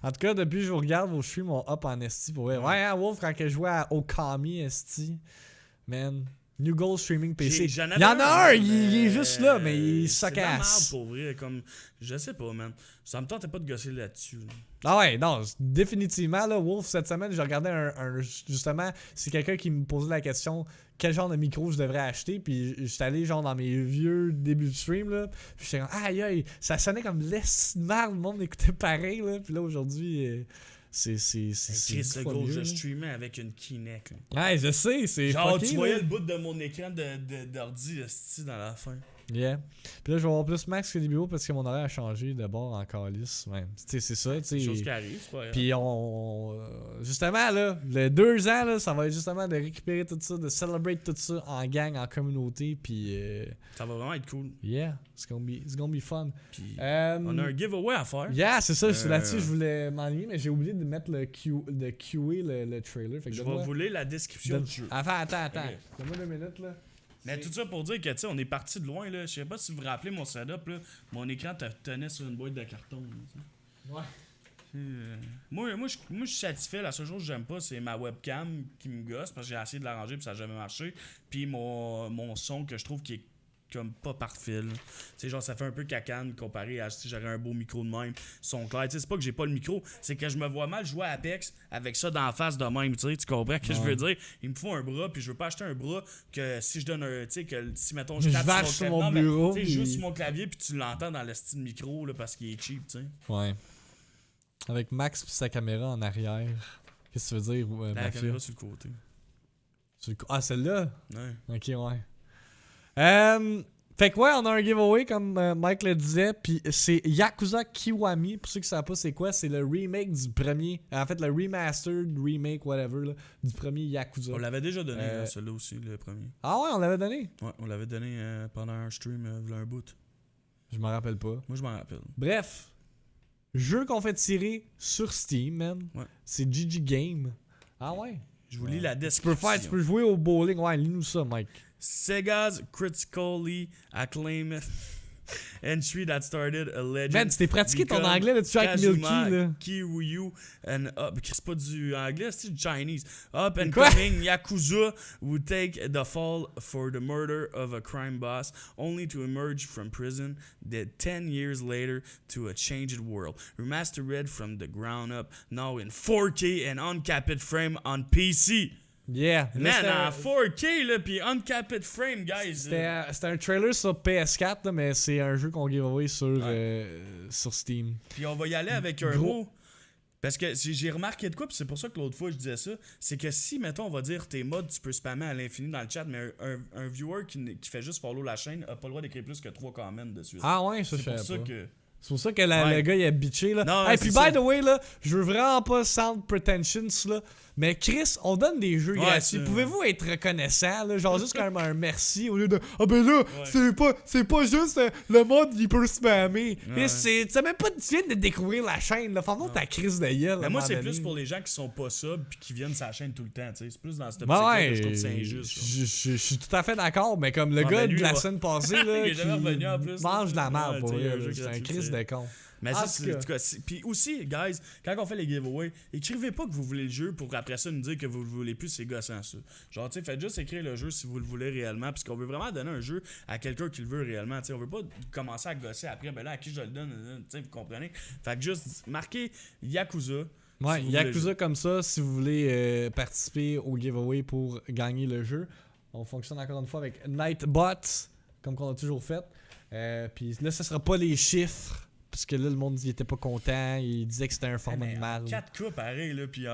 En tout cas, depuis que je vous regarde, vos streams ont up en esti pour vrai. Ouais, hein, Wolf, quand je jouais à Okami esti, man. New Goal Streaming PC. Il y en a un, il est juste là, mais il s'acasse. C'est pour vrai, comme, je sais pas, man. Ça me tentait pas de gosser là-dessus. Là. Ah ouais, non, définitivement, là, Wolf, cette semaine, j'ai regardé justement, c'est quelqu'un qui me posait la question, quel genre de micro je devrais acheter, puis j'étais allé genre dans mes vieux débuts de stream, là, puis j'étais comme, aïe, ça sonnait comme laisse marre, le monde écoutait pareil, là, puis là, aujourd'hui... C'est Chris, le gros, je streamais avec une Kinect. Là. Ouais, je sais, c'est genre, fucké, tu voyais là. le bout de mon écran d'ordi dans la fin. Yeah. Puis là, je vais avoir plus Max que DBO parce que mon horaire a changé de bord en calice. Ouais. Tu sais, c'est ça. C'est des choses qui arrivent, c'est pas grave. Puis justement, là, les 2 ans, là, ça va être justement de récupérer tout ça, de celebrate tout ça en gang, en communauté. Puis. Ça va vraiment être cool. Yeah, it's gonna be fun. Puis, on a un giveaway à faire. Yeah, c'est ça. Là-dessus, je voulais m'enligner, mais j'ai oublié de mettre le QA, le trailer. Fait que je vais vous lire la description du jeu. Attends. Okay. Donne-moi 2 minutes, là. Mais tout ça pour dire que, tu sais, on est parti de loin, là. Je sais pas si vous vous rappelez mon setup, là. Mon écran tenait sur une boîte de carton, là, ouais. Moi, je suis satisfait. La seule chose que j'aime pas, c'est ma webcam qui me gosse parce que j'ai essayé de l'arranger puis ça n'a jamais marché. Puis mon son que je trouve qui est comme pas parfait. Tu sais, genre, ça fait un peu cacane comparé à si j'aurais un beau micro de même. Son clair. Tu sais, c'est pas que j'ai pas le micro, c'est que je me vois mal jouer à Apex avec ça d'en face de même. Tu comprends ce que je veux dire? Il me faut un bras, puis je veux pas acheter un bras que si je donne un. Tu sais, que si mettons je tape sur mon bureau. Tu sais, juste sur mon clavier, puis tu l'entends dans le style micro là, parce qu'il est cheap, tu sais. Ouais. Avec Max pis sa caméra en arrière. Qu'est-ce que tu veux dire? La caméra sur le côté. Ah, celle-là? Ouais. Ok, ouais. Fait que ouais, on a un giveaway comme Mike le disait, puis c'est Yakuza Kiwami. Pour ceux qui savent pas c'est quoi, c'est le remake du premier, en fait le remastered, remake, whatever, là, du premier Yakuza. On l'avait déjà donné, celui-là aussi, le premier. Ah ouais, on l'avait donné? Ouais, on l'avait donné pendant un stream, un bout. Je m'en rappelle pas. Moi je m'en rappelle. Bref, jeu qu'on fait tirer sur Steam, man. Ouais. C'est GG Game. Ah ouais? Je vous lis la description. Tu peux jouer au bowling, ouais, lis-nous ça, Mike. Sega's critically acclaimed entry that started a legend. Man, tu t'es pratiqué ton anglais, là, tu joues avec Milky, là. Kiryu and up. C'est pas du anglais, c'est du Chinese. Up and coming Yakuza would take the fall for the murder of a crime boss, only to emerge from prison 10 years later to a changed world. Remastered from the ground up, now in 4K and uncapped frame on PC. Yeah. Man, en 4K, là, pis uncapped frame, guys. C'était un trailer sur PS4, là, mais c'est un jeu qu'on giveaway sur Steam. Puis on va y aller avec un mot. Parce que j'ai remarqué de quoi, pis c'est pour ça que l'autre fois je disais ça. C'est que si, mettons, on va dire tes mods, tu peux spammer à l'infini dans le chat, mais un viewer qui fait juste follow la chaîne a pas le droit d'écrire plus que 3 comments dessus. Ah ouais, ça je savais pas. C'est pour ça que le gars il a bitché là. Non, hey, puis by the way là, je veux vraiment pas sound pretentious là, mais Chris, on donne des jeux gratuits. Pouvez-vous être reconnaissant là, genre juste comme un merci au lieu de ah ben là, c'est pas juste le mode il peut spammer. Mais tu sais même pas tu viens de découvrir la chaîne là, fais-moi ta crise de gueule. Mais moi c'est plus pour les gens qui sont pas subs puis qui viennent sur la chaîne tout le temps, tu sais, c'est plus dans cette optique que je trouve c'est injuste. Je suis tout à fait d'accord, mais comme le gars de la semaine passée là, il est jamais revenu en plus. Mange de la merde pour lui, c'est un Chris de con. Mais En ça, tout c'est. cas. En tout cas, puis aussi, guys, quand on fait les giveaways, écrivez pas que vous voulez le jeu pour après ça nous dire que vous le voulez plus, c'est gossant ça. Genre, tu sais, faites juste écrire le jeu si vous le voulez réellement, parce qu'on veut vraiment donner un jeu à quelqu'un qui le veut réellement. Tu sais, on veut pas commencer à gosser après, ben là, à qui je le donne, tu sais, vous comprenez? Fait que juste marquez Yakuza. Ouais, si vous voulez le Yakuza jeu. comme ça, si vous voulez participer au giveaway pour gagner le jeu. On fonctionne encore une fois avec Nightbot, comme qu'on a toujours fait. Puis là, ce sera pas les chiffres, parce que là, le monde il était pas content. Il disait que c'était un format de merde. 4K pareil, là, puis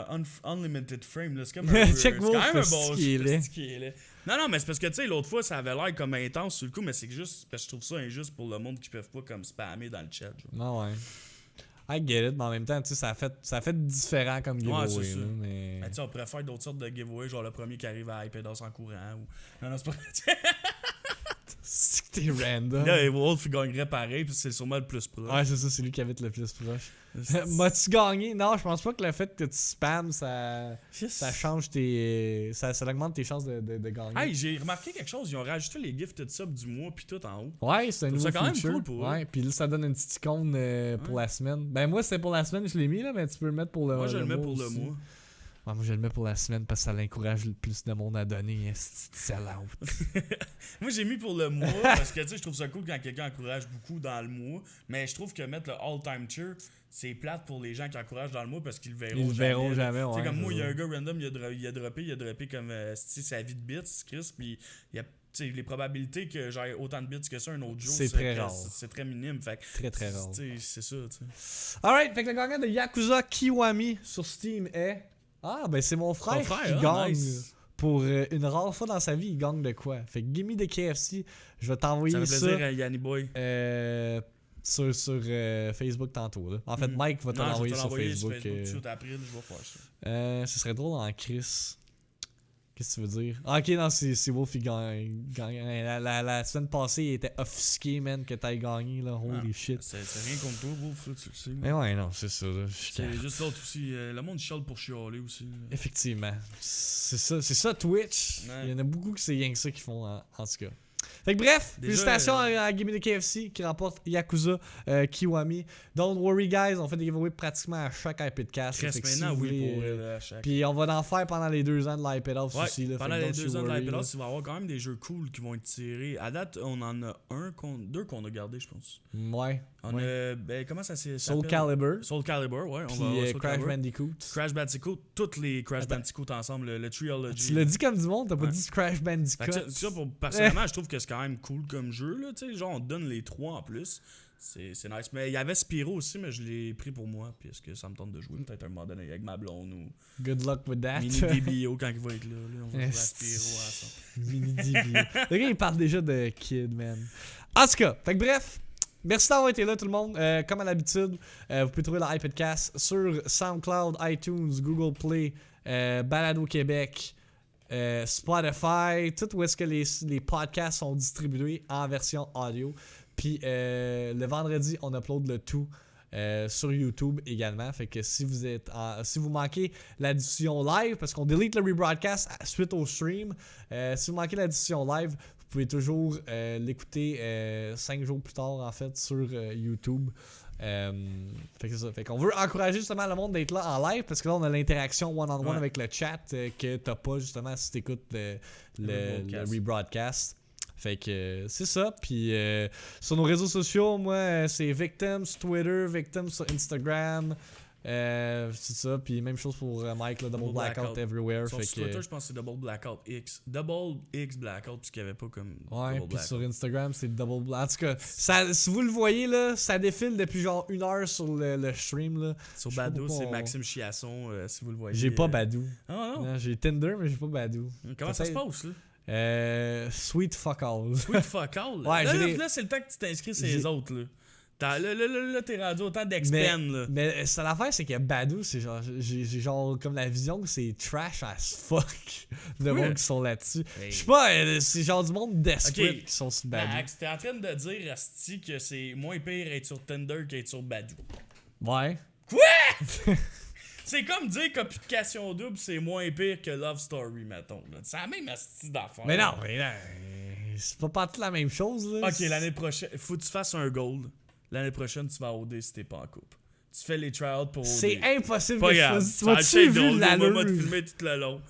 Unlimited Frame, là, c'est comme un Check c'est Wolf, quand même un c'est bon qui est jeu, laid. c'est qui est laid. Non, mais c'est parce que, tu sais, l'autre fois, ça avait l'air comme intense sur le coup, mais c'est que juste, parce que je trouve ça injuste pour le monde qui peuvent pas comme spammer dans le chat. Genre. Non, ouais. I get it, mais en même temps, tu sais, ça a fait différent comme giveaway. c'est ça. là, mais... Mais tu sais, on pourrait faire d'autres sortes de giveaways, genre le premier qui arrive à iPados en courant, ou... Non, c'est pas... C'est que t'es random. Là, Wolf, il gagnerait pareil, puis c'est sûrement le plus proche. Ouais, c'est ça, c'est lui qui habite le plus proche. M'as-tu gagné? Non, je pense pas que le fait que tu spams, ça change tes. Ça augmente tes chances de gagner. Hey, j'ai remarqué quelque chose, ils ont rajouté les gifted subs du mois, puis tout en haut. Ouais, c'est un nouveau ça quand même feature. cool pour eux. Ouais, puis là, ça donne une petite icône pour la semaine. Ben, moi, c'était pour la semaine, je l'ai mis, là, mais tu peux le mettre pour le mois. Moi, je le mets pour le aussi. mois. Ouais, moi, je le mets pour la semaine parce que ça l'encourage le plus de monde à donner. C'est sell-out. Moi, j'ai mis pour le mois parce que tu sais, je trouve ça cool quand quelqu'un encourage beaucoup dans le mois. Mais je trouve que mettre le all-time cheer, c'est plate pour les gens qui encouragent dans le mois parce qu'ils le verront Ils le verront jamais, Tu sais, ouais. comme moi, il y a ça. un gars random, il a droppé comme sa vie de bits, Chris. Puis il y a les probabilités que j'ai autant de bits que ça un autre jour, C'est très rare. C'est très minime. Fait que, Très, très rare. c'est ça, tu sais. Alright, fait que le gagnant de Yakuza Kiwami sur Steam est. Ah, ben c'est mon frère, Ton frère, qui ah, gagne. nice. Pour une rare fois dans sa vie, il gagne de quoi? Fait que gimme des KFC, je vais Ça t'envoyer fait ça, plaisir à Yanni Boy. sur Facebook tantôt. Là. En fait, Mike va te Non, je vais l'envoyer te sur l'envoyer Facebook. tout de suite après, je vais faire ça. Ce serait drôle en Chris. Qu'est-ce que tu veux dire? Ah, ok, non, c'est Wolf, il gagne. La semaine passée, il était offusqué, man, que t'ailles gagné, là. Holy shit. C'est rien contre toi, Wolf, là, tu le sais. Mais ouais, non, c'est ça. Là. C'est juste l'autre aussi. Le monde chiale pour chialer aussi. Là. Effectivement. C'est ça Twitch. Ouais. Il y en a beaucoup que c'est rien que ça qu'ils font en tout cas. Fait que bref, Déjà, félicitations à Gimme the KFC qui remporte Yakuza Kiwami. Don't worry guys, on fait des giveaways pratiquement à chaque iPadcast. Reste Fait que si maintenant, vous oui, voulez, pour elle, à chaque. puis on va en faire pendant les 2 ans de l'iPad Off Ouais, aussi. Là, pendant fait que les don't 2 ans de you worry, l'iPad là. House, il va y avoir quand même des jeux cool qui vont être tirés. À date, on en a deux qu'on a gardés, je pense. Ouais. On ouais. a. Ben, comment ça s'appelle Soul Calibur. Soul Calibur, ouais. On Puis va avoir Soul Crash Calibur. Bandicoot. Crash Bandicoot, toutes les Crash Attends. Bandicoot ensemble, le Trilogy. Tu l'as dit comme du monde, t'as pas Ouais. dit Crash Fait Bandicoot. que ça, personnellement, je trouve que c'est quand même cool comme jeu. Là, tu sais, genre, on te donne les 3 en plus. C'est nice. Mais il y avait Spyro aussi, mais je l'ai pris pour moi. Puis est-ce que ça me tente de jouer peut-être un moment donné avec ma blonde ou Good luck with that. Mini DBO quand il va être là. On va jouer à Spyro ensemble. Mini DBO. Le gars, il parle déjà de kid, man. En tout cas, fait que bref. Merci d'avoir été là, tout le monde. Comme à l'habitude, vous pouvez trouver le iPadcast sur SoundCloud, iTunes, Google Play, Balado Québec, Spotify, tout où est-ce que les podcasts sont distribués en version audio. Puis le vendredi, on upload le tout sur YouTube également. Fait que si vous manquez la diffusion live, parce qu'on delete le rebroadcast suite au stream, si vous manquez la diffusion live, vous pouvez toujours l'écouter 5 jours plus tard en fait sur YouTube. Fait que c'est ça. Fait qu'on veut encourager justement le monde d'être là en live parce que là on a l'interaction one-on-one Ouais. avec le chat que t'as pas justement si t'écoutes le rebroadcast. Fait que c'est ça. Puis sur nos réseaux sociaux, moi c'est Victim sur Twitter, Victim sur Instagram. C'est ça. Puis même chose pour Mike, là, Double Blackout Everywhere. Sur Fait Twitter, que, je pense que c'est Double Blackout X. Double X Blackout, puisqu'il n'y avait pas comme. ouais, Double puis sur Blackout. Instagram, c'est Double Black. En tout cas, si vous le voyez, là, ça défile depuis genre 1 heure sur le stream. Là. Sur Je sais pas Bado, pourquoi c'est on- Maxime Chiasson, si vous le voyez. J'ai pas Badou. Ah non. Non, j'ai Tinder, mais j'ai pas Badou. Comment ça se Peut-être- passe, là? Sweet fuck all. Sweet fuck all. Ouais, là, j'ai là, c'est le temps que tu t'inscris sur j'ai- les autres, là. Là, t'es rendu autant d'expen, là. Mais ça l'affaire, c'est que Badou, c'est genre. J'ai genre comme la vision que c'est trash as fuck de Oui. monde qui sont là-dessus. Hey. Je sais pas, c'est genre du monde desperate Ok. qui sont sur Badou. Max, t'es en train de dire, Asti, que c'est moins pire être sur Tinder qu'être sur Badou. Ouais. C'est comme dire qu'Application Double, c'est moins pire que Love Story, mettons. là. C'est la même Asti d'affaires. Mais non, c'est pas partout la même chose, là. Ok, l'année prochaine, faut que tu fasses un gold. l'année prochaine, tu vas à OD si t'es pas en couple. Tu fais les tryouts pour OD. C'est impossible Pas que je grave. fasse. Tu m'as-tu vu l'allure? Moi, te filmer tout le long.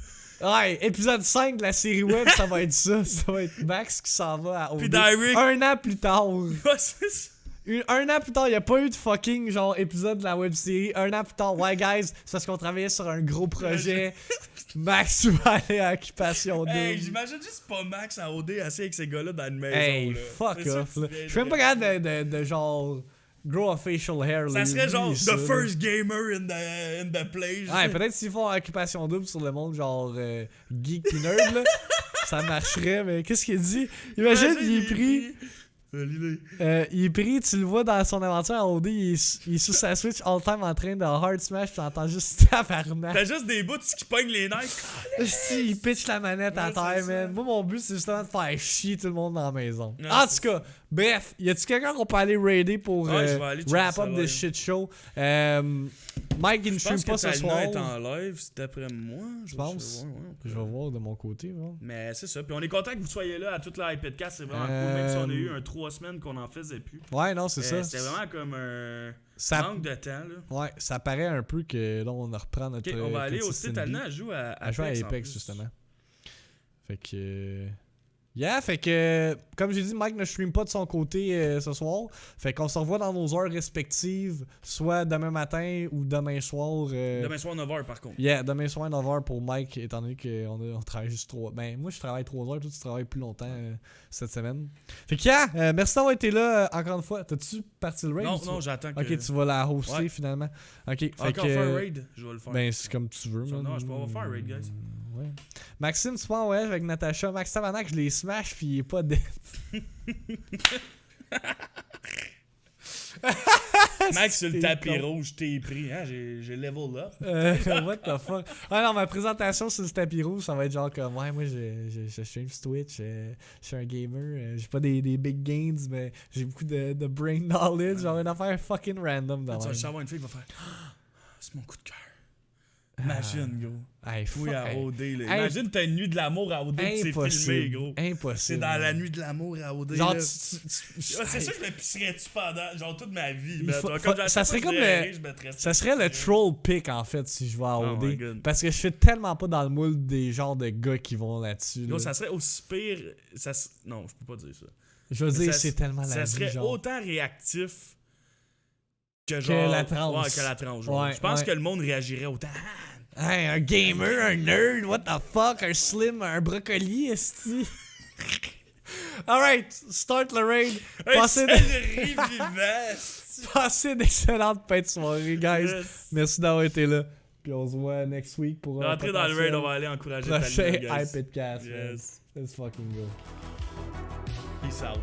Ouais, épisode 5 de la série web, ça va être ça. Ça va être Max qui s'en va à OD. Puis Derek. Un an plus tard. Ouais, c'est ça. Un an plus tard, il a pas eu de fucking genre épisode de la web série. Un an plus tard, ouais, guys, c'est parce qu'on travaillait sur un gros projet. Max va aller à Occupation 2. Hey, j'imagine juste pas Max à OD assis avec ces gars-là dans une maison. Hey, là. fuck C'est off. sûr Là. que tu Je suis même pas capable de genre grow a facial hair. Ça là. serait genre Lui, ça, the là. first gamer in the place. Ouais, peut-être s'ils font Occupation double sur le monde genre geek pis nerd, là, ça marcherait, mais qu'est-ce qu'il dit? Imagine, il est pris. Il est pris, tu le vois dans son aventure en OD, il est sur sa Switch all time en train de hard smash, pis t'entends juste tabarnak. T'as juste des bouts qui pognent les nerfs. Si, il pitch la manette à Ouais, terre, c'est ça. man. Moi, mon but, c'est justement de faire chier tout le monde dans la maison. Ouais, En c'est tout cas, bref, y a-tu quelqu'un qu'on peut aller raider pour Ouais, je vais aller checker wrap ça up live. this shit show? Mike, il ne Je stream pense pas que ce Talina soir. est en live, c'est d'après moi. Tu penses? Je vais voir de mon côté. Là. Mais c'est ça. Puis on est content que vous soyez là à toute la iPadcast. C'est vraiment cool. Même si on a eu 3 semaines qu'on en faisait plus. Ouais, non, c'est ça. C'était vraiment comme un Ça- manque de temps. Là. Ouais, ça paraît un peu que là, on reprend notre. Ok, on va aller au consistency. site Talina. Elle joue à À jouer à Apex. en Apex, plus. justement. Fait que. Yeah, fait que. Comme j'ai dit, Mike ne stream pas de son côté ce soir. Fait qu'on se revoit dans nos heures respectives, soit demain matin ou demain soir. Demain soir 9h par contre. Yeah, demain soir 9h pour Mike, étant donné qu'on travaille juste 3. Ben, moi je travaille 3 heures, toi tu travailles plus longtemps cette semaine. Fait que, yeah, merci d'avoir été là encore une fois. T'as-tu parti le raid? Non, ou tu non, vas- j'attends que. Ok, tu vas la hoster Ouais. finalement. Ok, fait Encore que. faire un raid, je vais le faire. Ben, c'est comme tu veux. Ça, man. non, je peux avoir faire un raid, guys. Ouais. Maxime, tu pars en voyage avec Natacha. Max Tabarnak, je les smash pis il est pas dead. Max sur le T'es tapis con. rouge, t'es pris. Hein? J'ai level up. What the fuck? Ah non, ma présentation sur le tapis rouge, ça va être genre comme ouais, moi je stream sur Twitch, je suis un gamer, j'ai pas des big gains, mais j'ai beaucoup de brain knowledge, genre une affaire fucking random dans Tu vas la savoir une fille qui va faire Ah, c'est mon coup de cœur. Imagine, gros. Hey, fuck, Oui, à hey. OD. Là. Hey. Imagine, t'as une nuit de l'amour à OD pis c'est filmé, gros. Impossible. C'est dans la nuit de l'amour à OD. Genre, là. tu- Ouais, c'est sûr que je me pisserais-tu pendant, genre, toute ma vie. Il Mais faut- toi, faut- comme ça serait comme ça serait le troll pick en fait si je vais à Oh OD. my God. Parce que je suis tellement pas dans le moule des genres de gars qui vont là-dessus. Non, là. ça serait aussi pire. Non, je peux pas dire ça. Je veux Mais dire, ça- c'est tellement la Ça vie, serait genre. autant réactif que genre. la transe. Ouais, que la tranche. genre. Ouais, Je pense ouais. que le monde réagirait autant. Hey, un gamer, un nerd, what the fuck, un slim, un brocoli, esti. Alright, start le raid. Passez, passez d'excellentes fêtes de soirée, guys. Yes. Merci d'avoir été là. Puis on se voit next week pour un Rentrer dans le raid, on va aller encourager prochain Talina, guys. iPadcast. man. Yes. Let's fucking go. Peace out.